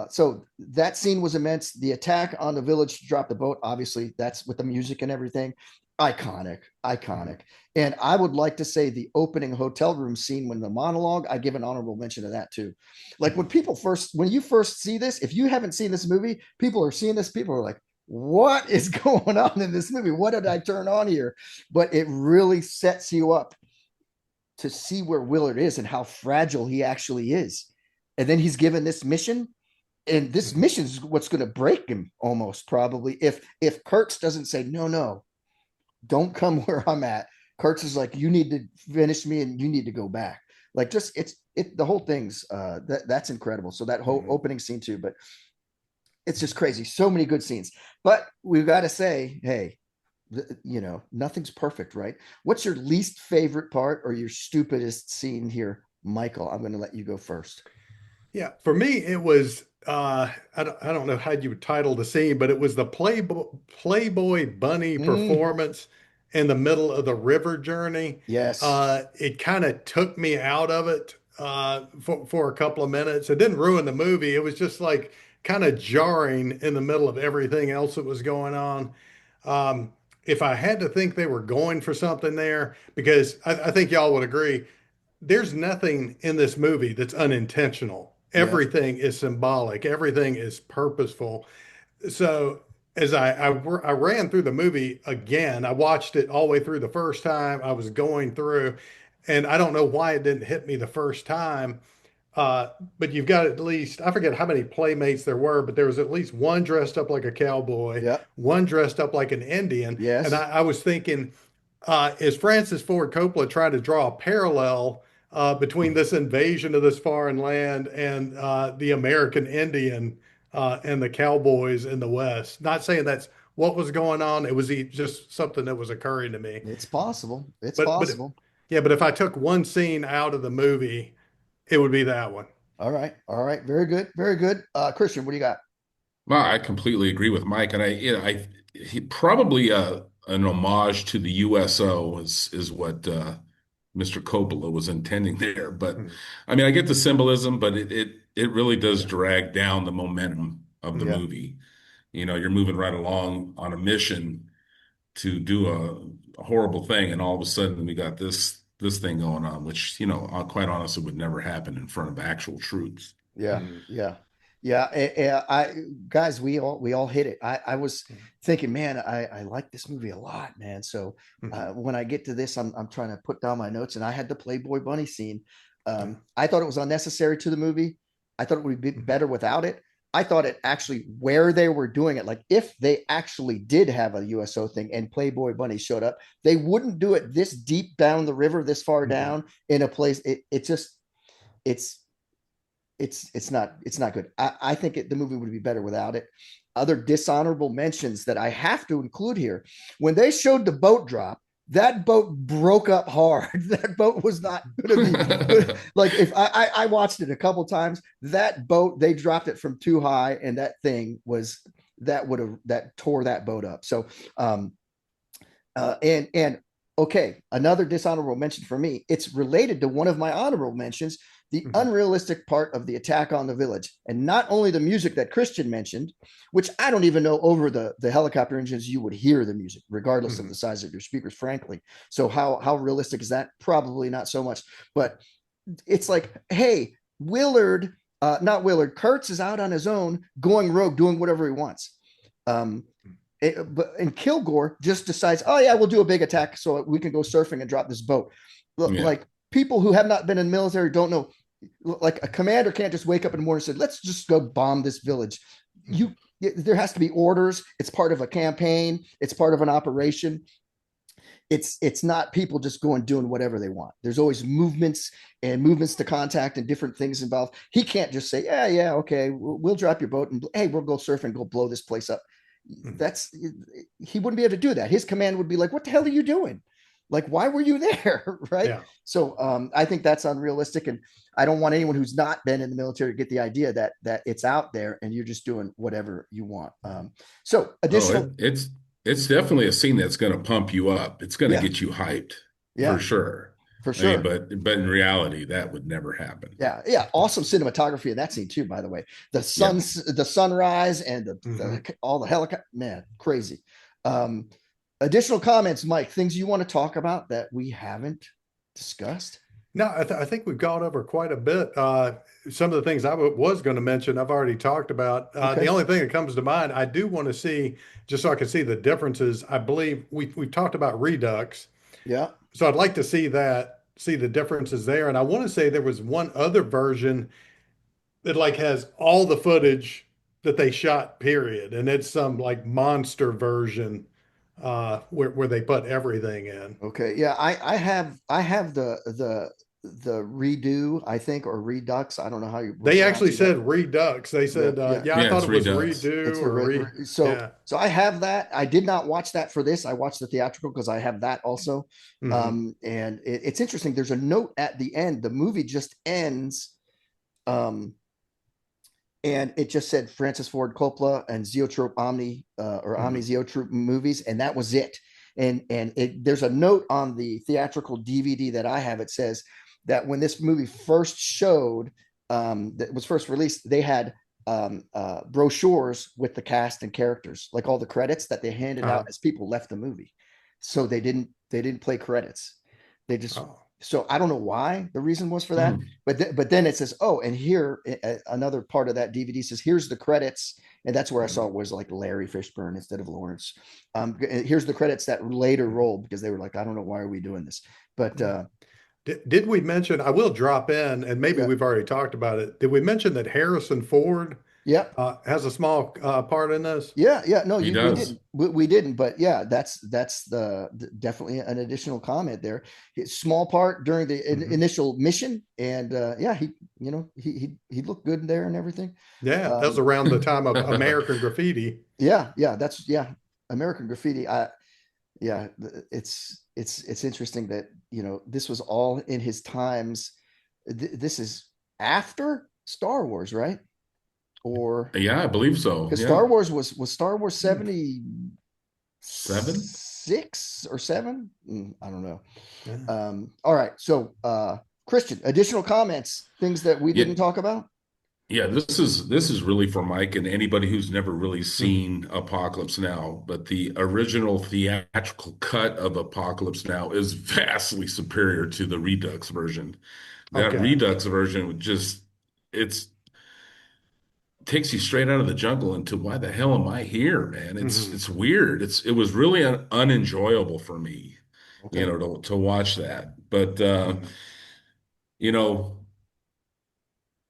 So that scene was immense. The attack on the village to drop the boat, obviously, that's with the music and everything. Iconic, Mhm. iconic. And I would like to say the opening hotel room scene when the monologue, I give an honorable mention to that too. Like Mhm. when you first see this, if you haven't seen this movie, people are seeing this, people are like, what is going on in this movie? What did I turn on here? But it really sets you up to see where Willard is and how fragile he actually is. And then he's given this mission, and this Mhm. mission is what's going to break him almost probably if Kurtz doesn't say no, no, don't come where I'm at. Kurtz is like, you need to finish me and you need to go back. Like just the whole thing's that's incredible. So that whole Mhm. opening scene too, but it's just crazy. So many good scenes. But we've got to say, hey, Nothing's perfect, right? What's your least favorite part or your stupidest scene here, Michael? I'm going to let you go first. Yeah, for me, it was I don't know how you would title the scene, but it was the Playboy Bunny Mm, performance in the middle of the river journey. yes. It kind of took me out of it for a couple of minutes. It didn't ruin the movie. It was just like kind of jarring in the middle of everything else that was going on. If I had to think they were going for something there, because I think y'all would agree, there's nothing in this movie that's unintentional. Yeah. Everything is symbolic. Everything is purposeful. So as I ran through the movie again, I watched it all the way through the first time. I was going through, and I don't know why it didn't hit me the first time. Uh, but you've got at least, I forget how many playmates there were, but there was at least one dressed up like a cowboy, Yeah. one dressed up like an Indian. And Yes. I was thinking, is Francis Ford Coppola trying to draw a parallel between this invasion of this foreign land and the American Indian and the cowboys in the West? Not saying that's what was going on. It was just something that was occurring to me. It's possible. It's But possible. yeah, but if I took one scene out of the movie, it would be that one. All right. All right. Very good. Very good. Christian, what do you got? Well, I completely agree with Mike, and he probably an homage to the USO is what Mr. Coppola was intending there. But Mhm. I mean, I get the symbolism, but it really does Yeah. drag down the momentum of the Yeah. movie. You're moving right along on a mission to do a horrible thing, and all of a sudden we got this thing going on, which quite honestly would never happen in front of actual troops. Yeah, Mhm. yeah, yeah. Guys, we all hit it. I was thinking, man, I like this movie a lot, man. So Mhm. when I get to this, I'm trying to put down my notes, and I had the Playboy Bunny scene. Yeah. I thought it was unnecessary to the movie. I thought it would be Mhm. better without it. I thought it actually where they were doing it, like if they actually did have a USO thing and Playboy Bunny showed up, they wouldn't do it this deep down the river, this far Mhm. down in a place. It just it's it's not good. I think the movie would be better without it. Other dishonorable mentions that I have to include here: when they showed the boat drop, that boat broke up hard. That boat was not going to be good. Like if I watched it a couple times, that boat they dropped it from too high, and that thing was that tore that boat up. So and okay, another dishonorable mention for me. It's related to one of my honorable mentions, the Mhm. unrealistic part of the attack on the village, and not only the music that Christian mentioned, which I don't even know over the helicopter engines you would hear the music, regardless of the Mhm. size of your speakers, frankly. So how realistic is that? Probably not so much. But it's like, hey, not Willard, Kurtz is out on his own, going rogue, doing whatever he wants. Um, but and Kilgore just decides, oh yeah, we'll do a big attack so we can go surfing and drop this boat. Yeah. Like people who have not been in the military don't know. Like a commander can't just wake up in the morning and say, let's just go bomb this village. Mhm. There has to be orders. It's part of a campaign. It's part of an operation. It's not people just going doing whatever they want. There's always movements to contact and different things involved. He can't just say, yeah, okay, we'll drop your boat and hey, we'll go surf and go blow this place up. Mhm. That's He wouldn't be able to do that. His command would be like, what the hell are you doing? Like, why were you there? Right. Yeah. So I think that's unrealistic, and I don't want anyone who's not been in the military to get the idea that it's out there and you're just doing whatever you want. So Oh, additional, it's definitely a scene that's going to pump you up. It's going to yeah, get you hyped for yeah, sure. for I mean, sure. but in reality, that would never happen. Yeah, yeah, awesome cinematography in that scene too. By the way, Yeah. the sunrise, and Mhm. all the helicopter, man, crazy. Um, Additional comments, Mike. Things you want to talk about that we haven't discussed? No, I think we've gone over quite a bit. Some of the things was going to mention, I've already talked about. The Okay. only thing that comes to mind, I do want to see, just so I can see the differences. I believe we've talked about Redux, Yeah. so I'd like to see that, see the differences there. And I want to say there was one other version that like has all the footage that they shot, period, and it's some like monster version where they put everything in. Okay. Yeah. I have the redo, I think, or redux. I don't know how you were They actually pronouncing that. said redux. They Yeah, said, yeah. yeah, I Yeah, thought it's it was Redux. redo It's or for so yeah. so I have that. I did not watch that for this. I watched the theatrical because I have that also. Hmm. And it's interesting. There's a note at the end. The movie just ends. Um, and it just said Francis Ford Coppola and Zoetrope Omni or Omni Hmm. Zoetrope movies, and that was it. There's a note on the theatrical DVD that I have. It says that when this movie first showed, that was first released, they had brochures with the cast and characters, like all the credits that they handed out Uh, as people left the movie. So they didn't play credits. They just oh. so I don't know why the reason was for that, Hmm. but then it says, oh, and here another part of that DVD says, here's the credits, and that's where I saw Mhm. it was like Larry Fishburne instead of Lawrence. Here's the credits that later rolled because they were like, I don't know why are we doing this, but Yeah. Did we mention, I will drop in, and maybe yeah, we've already talked about it. Did we mention that Harrison Ford yeah, has a small part in this? yeah. No, He we does. didn't, we didn't, but yeah, that's definitely an additional comment there. Small part during the Hmm. initial mission, and yeah, he looked good there and everything. Yeah, that was Um, around the time of American Graffiti. yeah, that's yeah, American Graffiti. Yeah, it's interesting that this was all in his times. This is after Star Wars, right? Or Yeah, I believe so. because Yeah. Star Wars was Star Wars Hmm. 7? 76 or 7. I don't know. Yeah. All right, so Christian, additional comments, things that we Yeah. didn't talk about. Yeah, this is really for Mike and anybody who's never really Hmm. seen Apocalypse Now, but the original theatrical cut of Apocalypse Now is vastly superior to the Redux version. That Okay. Redux version would just it's takes you straight out of the jungle into why the hell am I here, man? It's Hmm. it's weird. It was really unenjoyable for me, Okay. to watch that. But Hmm. you know,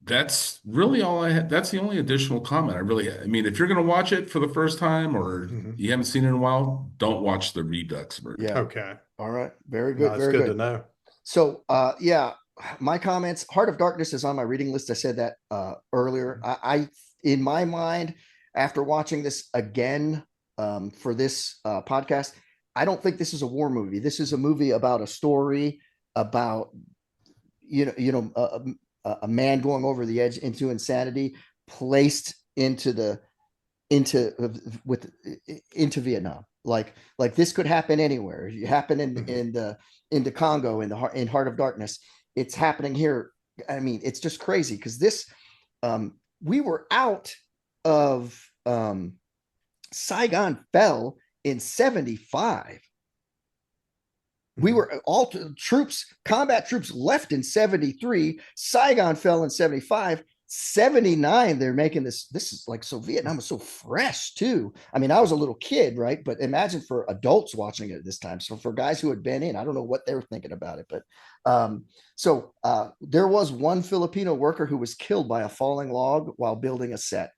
that's really all I had. That's the only additional comment I mean, if you're going to watch it for the first time or Hmm. you haven't seen it in a while, don't watch the Redux version. Yeah. Okay. All right. Very No, good. it's Very good to good. know. So yeah, my comments, Heart of Darkness is on my reading list. I said that earlier. I in my mind, after watching this again for this podcast, I don't think this is a war movie. This is a movie about a story about a man going over the edge into insanity, placed into with into Vietnam. Like this could happen anywhere. It happen Hmm. in the into Congo in Heart of Darkness. It's happening here. I mean, it's just crazy because we were out of Saigon fell in 75. We Hmm. were all troops, combat troops left in 73. Saigon fell in 75. 79, they're making this is like, so Vietnam was so fresh too. I mean, I was a little kid, right? But imagine for adults watching it at this time. So for guys who had been in, I don't know what they were thinking about it. But there was one Filipino worker who was killed by a falling log while building a set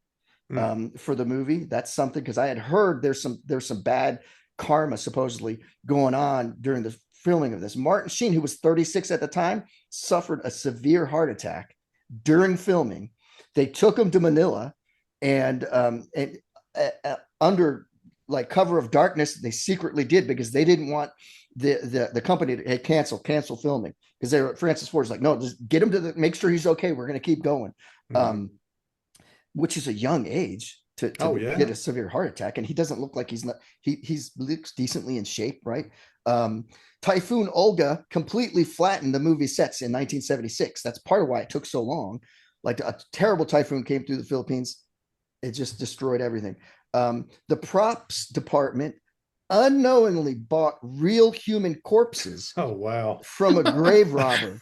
Hmm. for the movie. That's something, because I had heard there's some bad karma supposedly going on during the filming of this. Martin Sheen, who was 36 at the time, suffered a severe heart attack during filming. They took him to Manila, and under like cover of darkness, they secretly did, because they didn't want the company to cancel filming, because they were Francis Ford's like, no, just get him make sure he's okay. We're going to keep going. Hmm. Um, which is a young age to Oh get yeah. a severe heart attack, and he doesn't look like he's looks decently in shape, right? Typhoon Olga completely flattened the movie sets in 1976. That's part of why it took so long. Like a terrible typhoon came through the Philippines, it just destroyed everything. The props department unknowingly bought real human corpses Oh wow. from a grave robber.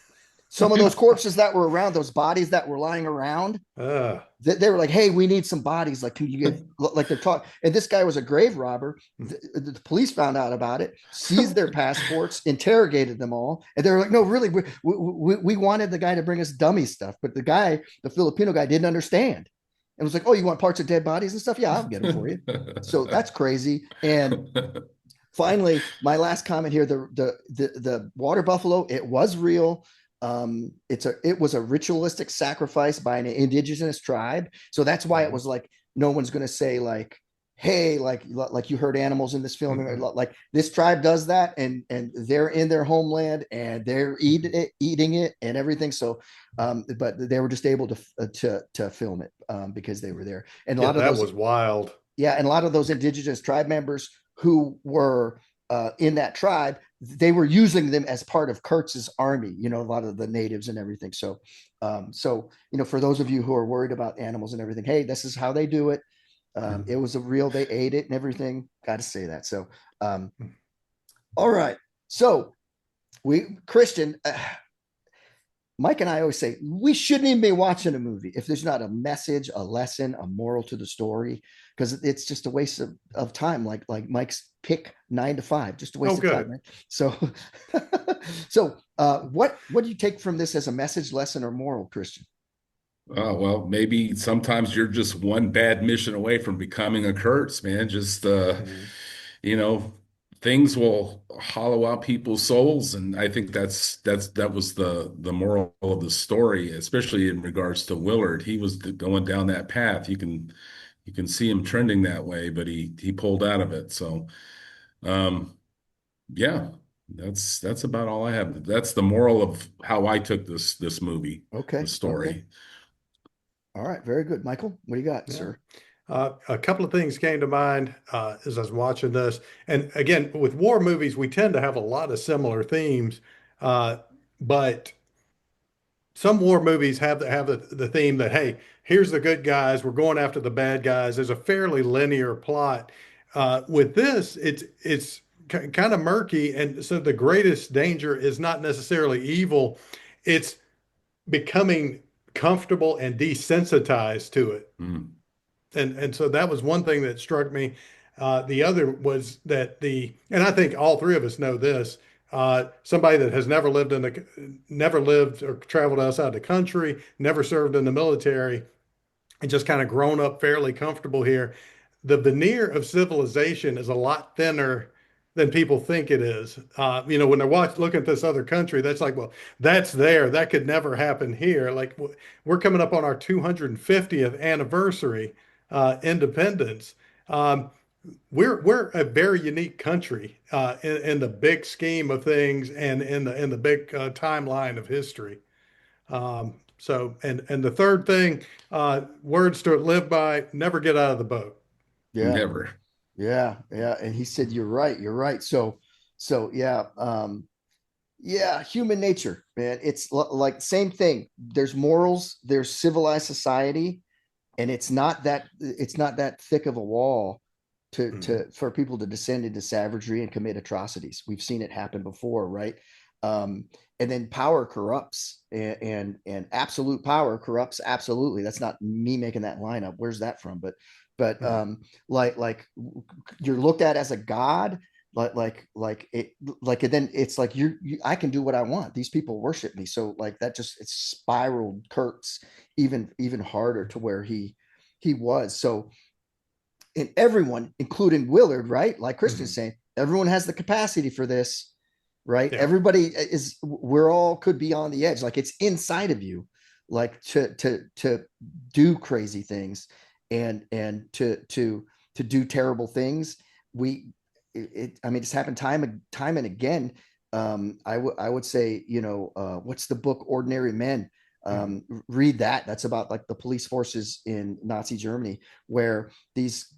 Some of those corpses that were around, those bodies that were lying around, Uh, they were like, hey, we need some bodies, like, can you get, like, they're talking, and this guy was a grave robber. The police found out about it, seized their passports, interrogated them all, and they were like, no, really, we wanted the guy to bring us dummy stuff, but the Filipino guy, didn't understand and was like, oh, you want parts of dead bodies and stuff? Yeah, I'll get them for you. So that's crazy. And finally, my last comment here: the water buffalo, it was real. it was a ritualistic sacrifice by an indigenous tribe. So that's why it Mhm. was like no one's going to say like, hey, like you heard animals in this film, Mhm. like this tribe does that, and they're in their homeland and they're eating it and everything. So but they were just able to film it because they were there. And a Yeah, lot of that those, was wild. yeah, and a lot of those indigenous tribe members who were in that tribe, they were using them as part of Kurtz's army. You know, a lot of the natives and everything. So, for those of you who are worried about animals and everything, hey, this is how they do it. It was a real. They ate it and everything. Got to say that. So, all right. So Christian, Mike and I always say we shouldn't even be watching a movie if there's not a message, a lesson, a moral to the story, because it's just a waste of time. Like Mike's pick 9 to 5, just a Oh, waste of time, good. right? So, what do you take from this as a message, lesson, or moral, Christian? Well, maybe sometimes you're just one bad mission away from becoming a Kurtz, man. Just Mhm. you know, things will hollow out people's souls, and I think that was the moral of the story, especially in regards to Willard. He was going down that path. You can see him trending that way, but he pulled out of it. So, um, yeah, that's about all I have. That's the moral of how I took this movie, the Okay, okay, story. all right, very good, Michael. What do you got, Yeah. sir? A couple of things came to mind as I was watching this. And again, with war movies, we tend to have a lot of similar themes, but some war movies have the theme that, hey, here's the good guys, we're going after the bad guys. There's a fairly linear plot. With this, it's kind of murky, and so the greatest danger is not necessarily evil; it's becoming comfortable and desensitized to it. Mm. And so that was one thing that struck me. The other was that and I think all three of us know this. Somebody that has never lived or traveled outside the country, never served in the military, and just kind of grown up fairly comfortable here. The veneer of civilization is a lot thinner than people think it is. When they're looking at this other country, that's like, well, that's there. That could never happen here. Like we're coming up on our 250th anniversary independence. Um, we're a very unique country in the big scheme of things and in the big timeline of history. And the third thing, words to live by: never get out of the boat. Yeah, Never. yeah. And he said, "You're right. You're right." So yeah. Yeah, human nature, man. It's like same thing. There's morals, there's civilized society, and it's not that thick of a wall Mhm. to for people to descend into savagery and commit atrocities. We've seen it happen before, right? Um, and then power corrupts, and absolute power corrupts absolutely. That's not me making that line up. Where's that from? But Mhm. like you're looked at as a god, like and then it's like I can do what I want. These people worship me. So like that just it spiraled Kurtz even harder to where he was. So and everyone, including Willard, right? Like Christian's Mhm. saying, everyone has the capacity for this, right? Yeah. Everybody we're all could be on the edge. Like it's inside of you, like to do crazy things and to do terrible things. I mean, it's happened time and again. I would say, what's the book Ordinary Men? Mhm. Read that. That's about like the police forces in Nazi Germany, where these,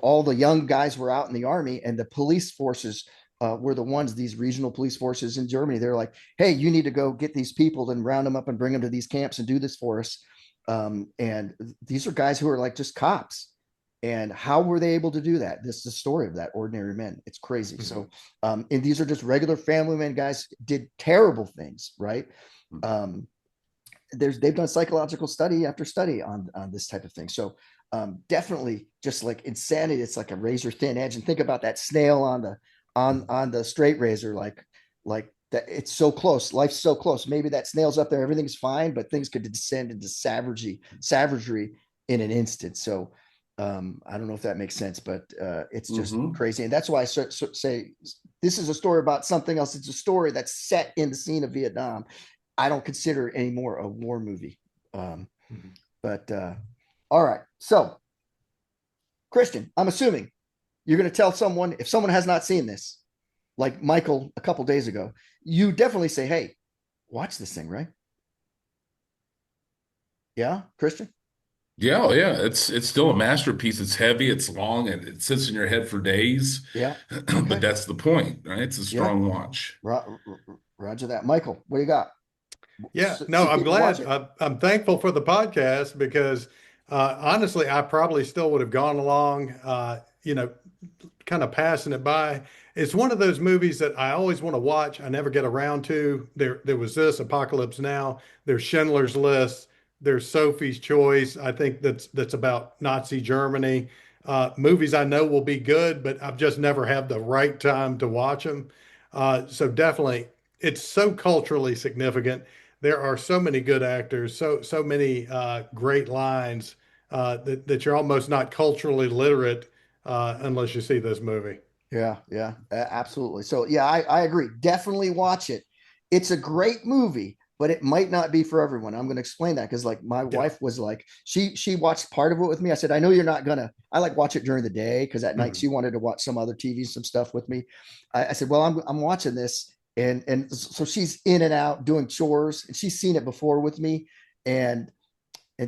all the young guys were out in the army, and the police forces were the ones, these regional police forces in Germany. They're like, hey, you need to go get these people and round them up and bring them to these camps and do this for us. And these are guys who are like just cops. And how were they able to do that? This is the story of that Ordinary Men. It's crazy. Mhm. So, and these are just regular family men guys did terrible things, right? Um, they've done psychological study after study on this type of thing. So definitely just like insanity. It's like a razor thin edge. And think about that snail on the straight razor, like that. It's so close. Life's so close. Maybe that snail's up there. Everything's fine, but things could descend into savagery in an instant. So I don't know if that makes sense, but it's just Hmm. crazy. And that's why I say this is a story about something else. It's a story that's set in the scene of Vietnam. I don't consider it anymore a war movie. Um, Mhm. but all right. So, Christian, I'm assuming you're going to tell someone, if someone has not seen this, like Michael a couple days ago, you definitely say, hey, watch this thing, right? Yeah, Christian? Yeah, oh, yeah, it's still a masterpiece. It's heavy, it's long, and it sits in your head for days. Yeah. But Okay. that's the point, right? It's a Yeah. strong watch. Roger that. Michael, what do you got? Yeah, So no, I'm people watch glad. it. I'm thankful for the podcast because honestly, I probably still would have gone along, kind of passing it by. It's one of those movies that I always want to watch. I never get around to. There was this Apocalypse Now. There's Schindler's List. There's Sophie's Choice. I think that's about Nazi Germany. Movies I know will be good, but I've just never had the right time to watch them. So definitely, it's so culturally significant. There are so many good actors, so many great lines that you're almost not culturally literate unless you see this movie. Yeah, yeah, absolutely. So yeah, I agree. Definitely watch it. It's a great movie, but it might not be for everyone. I'm going to explain that because like my Yeah. wife was like, she watched part of it with me. I said, I know you're not gonna. I like watch it during the day because at night Mhm. she wanted to watch some other TV, some stuff with me. I said, well, I'm watching this, and so she's in and out doing chores, and she's seen it before with me, and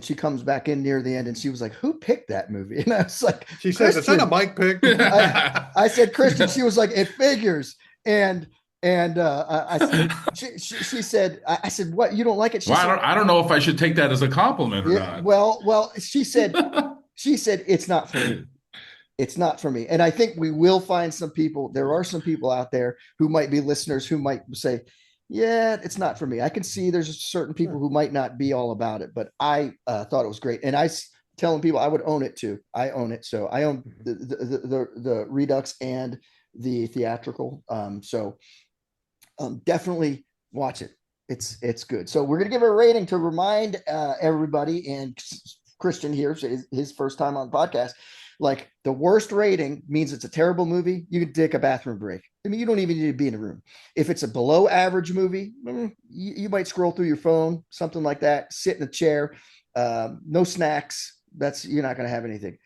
she comes back in near the end, and she was like, who picked that movie? And I was like, She said, "Is that a Christian. mic pick?" I said Christian. She was like, it figures. And she said, I said, what, you don't like it? She Well, said, I don't know if I should take that as a compliment or yeah, not. well, she said it's not for me. It's not for me. And I think we will find some people. There are some people out there who might be listeners who might say, yeah, it's not for me. I can see there's certain people who might not be all about it, but I thought it was great. And telling people I would own it too. I own it. So I own the Redux and the theatrical. Definitely watch it. It's good. So we're gonna give it a rating to remind everybody, and Christian here, so his first time on the podcast. Like the worst rating means it's a terrible movie. You can take a bathroom break. I mean, you don't even need to be in a room. If it's a below average movie, you might scroll through your phone, something like that. Sit in a chair, no snacks. You're not going to have anything.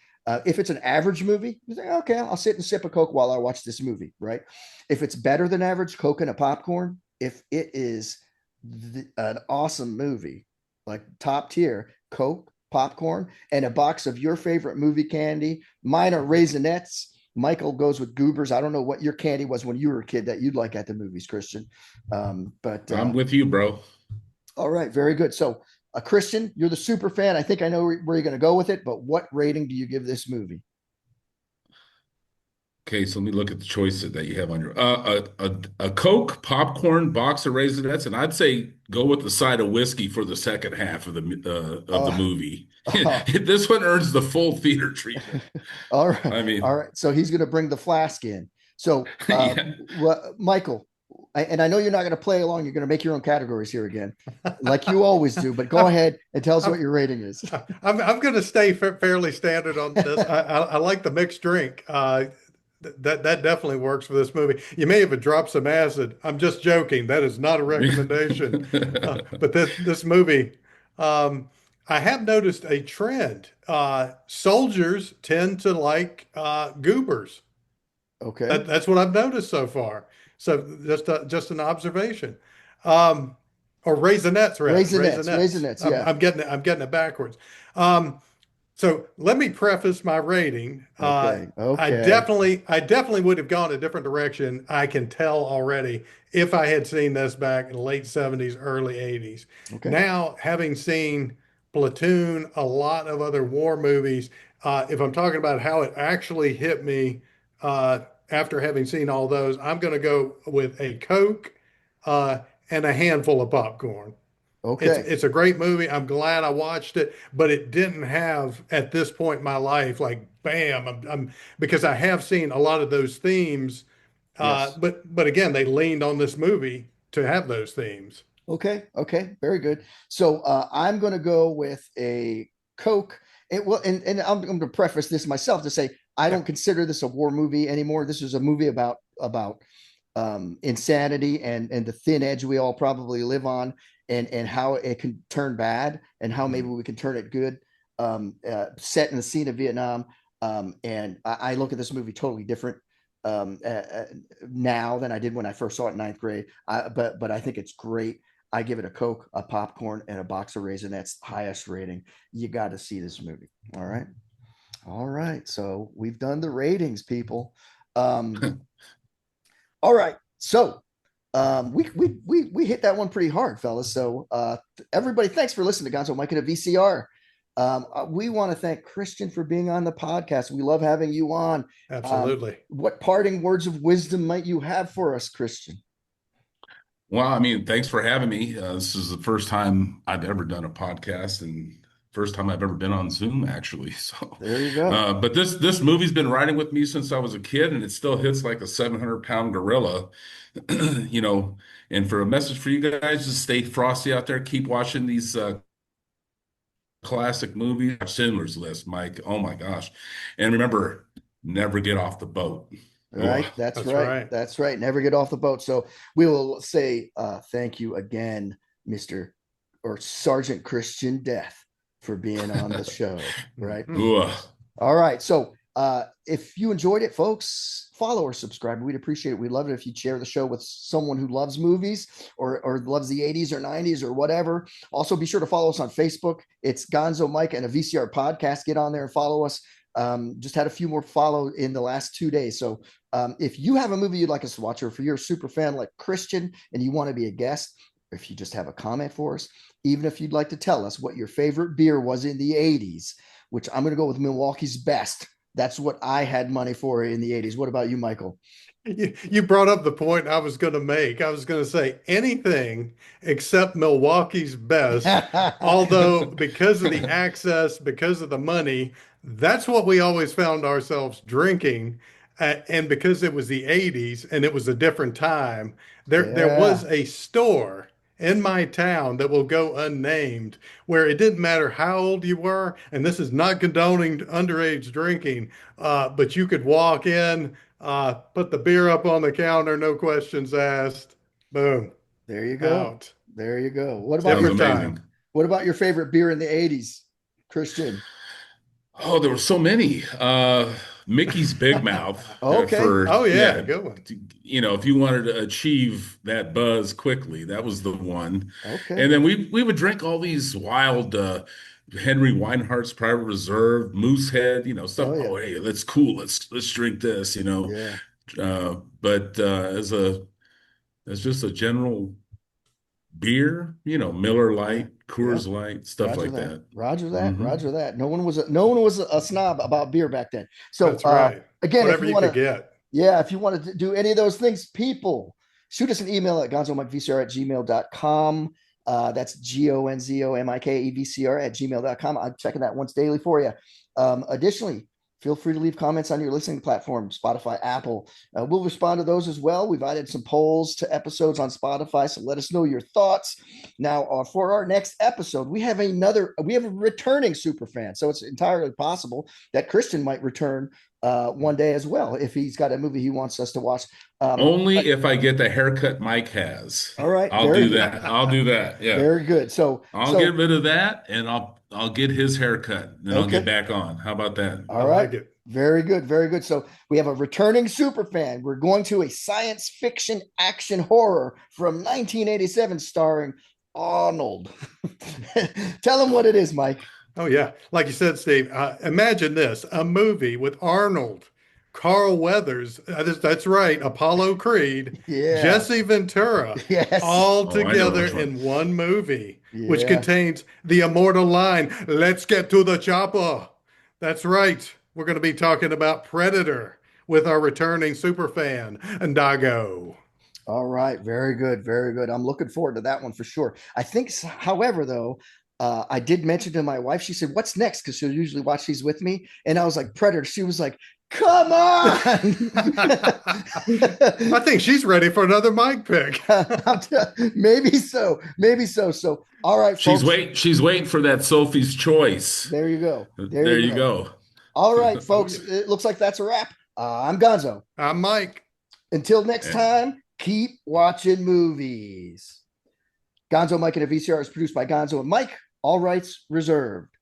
If it's an average movie, you think, okay, I'll sit and sip a Coke while I watch this movie, right? If it's better than average, Coke and a popcorn. If it is an awesome movie, like top tier, Coke, popcorn, and a box of your favorite movie candy. Mine are Raisinets. Michael goes with Goobers. I don't know what your candy was when you were a kid that you'd like at the movies, Christian. But I'm with you, bro. all right, very good. So, Christian, you're the super fan. I think I know where you're going to go with it, but what rating do you give this movie? Okay, so let me look at the choices that you have on your a Coke, popcorn, box of Raisinets, and I'd say go with the side of whiskey for the second half of the Uh, movie. uh, This one earns the full theater treatment. all right, I all mean, right. So he's going to bring the flask in. So, yeah. Michael, and I know you're not going to play along. You're going to make your own categories here again, like you always do. But go I'm, ahead and tell us what I'm, your rating is. I'm going to stay fairly standard on this. I like the mixed drink. That definitely works for this movie. You may have dropped some acid. I'm just joking. That is not a recommendation. But this movie, um, I have noticed a trend. Soldiers tend to like goobers. Okay, That's what I've noticed so far. So just an observation. Um, or Raisinets rather, Raisinets, Raisinets. Raisinets. Yeah. I'm getting it backwards. Um, so let me preface my rating. Okay. Okay. I definitely would have gone a different direction. I can tell already if I had seen this back in the late 70s, early 80s. Okay. Now, having seen Platoon, a lot of other war movies, if I'm talking about how it actually hit me after having seen all those, I'm going to go with a Coke uh, and a handful of popcorn. Okay. It's a great movie. I'm glad I watched it, but it didn't have at this point in my life like bam. I'm because I have seen a lot of those themes, Yes. but again, they leaned on this movie to have those themes. Okay. Okay. Very good. So I'm going to go with a Coke. And I'm going to preface this myself to say I Yeah. don't consider this a war movie anymore. This is a movie about insanity and the thin edge we all probably live on. and how it can turn bad and how maybe we can turn it good. Set in the scene of Vietnam, and I look at this movie totally different now than I did when I first saw it in ninth grade. But I think it's great. I give it a Coke, a popcorn, and a box of raisin. That's highest rating. You got to see this movie. All right. All right. So we've done the ratings, people. All right. So we hit that one pretty hard, fellas. So everybody, thanks for listening to Gonzo Mike and a VCR. We want to thank Christian for being on the podcast. We love having you on. Absolutely. What parting words of wisdom might you have for us, Christian? Well, I mean, thanks for having me. This is the first time I've ever done a podcast and first time I've ever been on Zoom, actually. So, There you go. but this movie's been riding with me since I was a kid, and it still hits like a 700-pound gorilla, you know. And for a message for you guys, just stay frosty out there. Keep watching these classic movies. Schindler's List, Mike. Oh my gosh! And remember, never get off the boat. Right. Ugh. That's That's right. right. That's right. Never get off the boat. So we will say thank you again, Mr. or Sergeant Christian Death, for being on the show. Right. Ugh. All right. So if you enjoyed it, folks, follow or subscribe. We'd appreciate it. We'd love it if you'd share the show with someone who loves movies or loves the 80s or 90s or whatever. Also, be sure to follow us on Facebook. It's Gonzo Mike and a VCR podcast. Get on there and follow us. Just had a few more follow in the last 2 days. So if you have a movie you'd like us to watch, or if you're a super fan like Christian and you want to be a guest, if you just have a comment for us, even if you'd like to tell us what your favorite beer was in the 80s, which I'm going to go with Milwaukee's Best. That's what I had money for in the 80s. What about you, Michael? You brought up the point I was going to make. I was going to say anything except Milwaukee's Best, although because of the access, because of the money, that's what we always found ourselves drinking. And because it was the 80s and it was a different time, there Yeah, was a store in my town that will go unnamed where it didn't matter how old you were, and this is not condoning underage drinking, but you could walk in, put the beer up on the counter, no questions asked. Boom, there you go. out. There you go. What about Sounds your Different time. amazing. what about your favorite beer in the 80s, Christian? Oh, there were so many. Mickey's Big Mouth Okay. Oh yeah, yeah, good one. if you wanted to achieve that buzz quickly, that was the one. Okay. And then we would drink all these wild Henry Weinhardt's Private Reserve, Moosehead, stuff. Oh yeah. Oh, hey, that's cool. Let's drink this. Yeah. But as just a general beer, Miller Yeah. Lite, Yeah. Coors Light, stuff Roger like that. that. Roger that. Hmm. Roger that. No one was a snob about beer back then. So That's right. again, if Whatever you you want could to, get. yeah, if you want to do any of those things, people, shoot us an email at gonzomikevcr@gmail.com. That's gonzomikevcr@gmail.com. I'm checking that once daily for you. Additionally, feel free to leave comments on your listening platform, Spotify, Apple. We'll respond to those as well. We've added some polls to episodes on Spotify, so let us know your thoughts. Now, for our next episode, we have a returning super fan, so it's entirely possible that Christian might return one day as well if he's got a movie he wants us to watch. Only But if I get the haircut Mike has. all right, I'll do that. I'll do that. Yeah. very good. So, I'll get so rid of that and I'll get his haircut and I'll get okay. back on. How about that? I All right. like it. Very good. Very good. So we have a returning super fan. We're going to a science fiction action horror from 1987 starring Arnold. Tell him what it is, Mike. Oh, yeah. Like you said, Steve, imagine this, a movie with Arnold, Carl Weathers, that's right, Apollo Creed, Yeah. Jesse Ventura, Yes. all Oh, I know together which one. in one movie, which Yeah. contains the immortal line, "Let's get to the chopper." That's right. We're going to be talking about Predator with our returning superfan, Dago. All right. Very good. Very good. I'm looking forward to that one for sure. I think, however, though, I did mention to my wife, she said, "What's next?" Because she'll usually watch these with me. And I was like, Predator. She was like, "Come on." I think she's ready for another mic pick. Maybe so. Maybe so. So, all right, folks. She's waiting for that Sophie's choice. There you go. There There you you go. go. All right, Oh, folks. yeah. It looks like that's a wrap. I'm Gonzo. I'm Mike. Until next time, keep watching movies. Gonzo, Mike, and a VCR is produced by Gonzo and Mike. All rights reserved.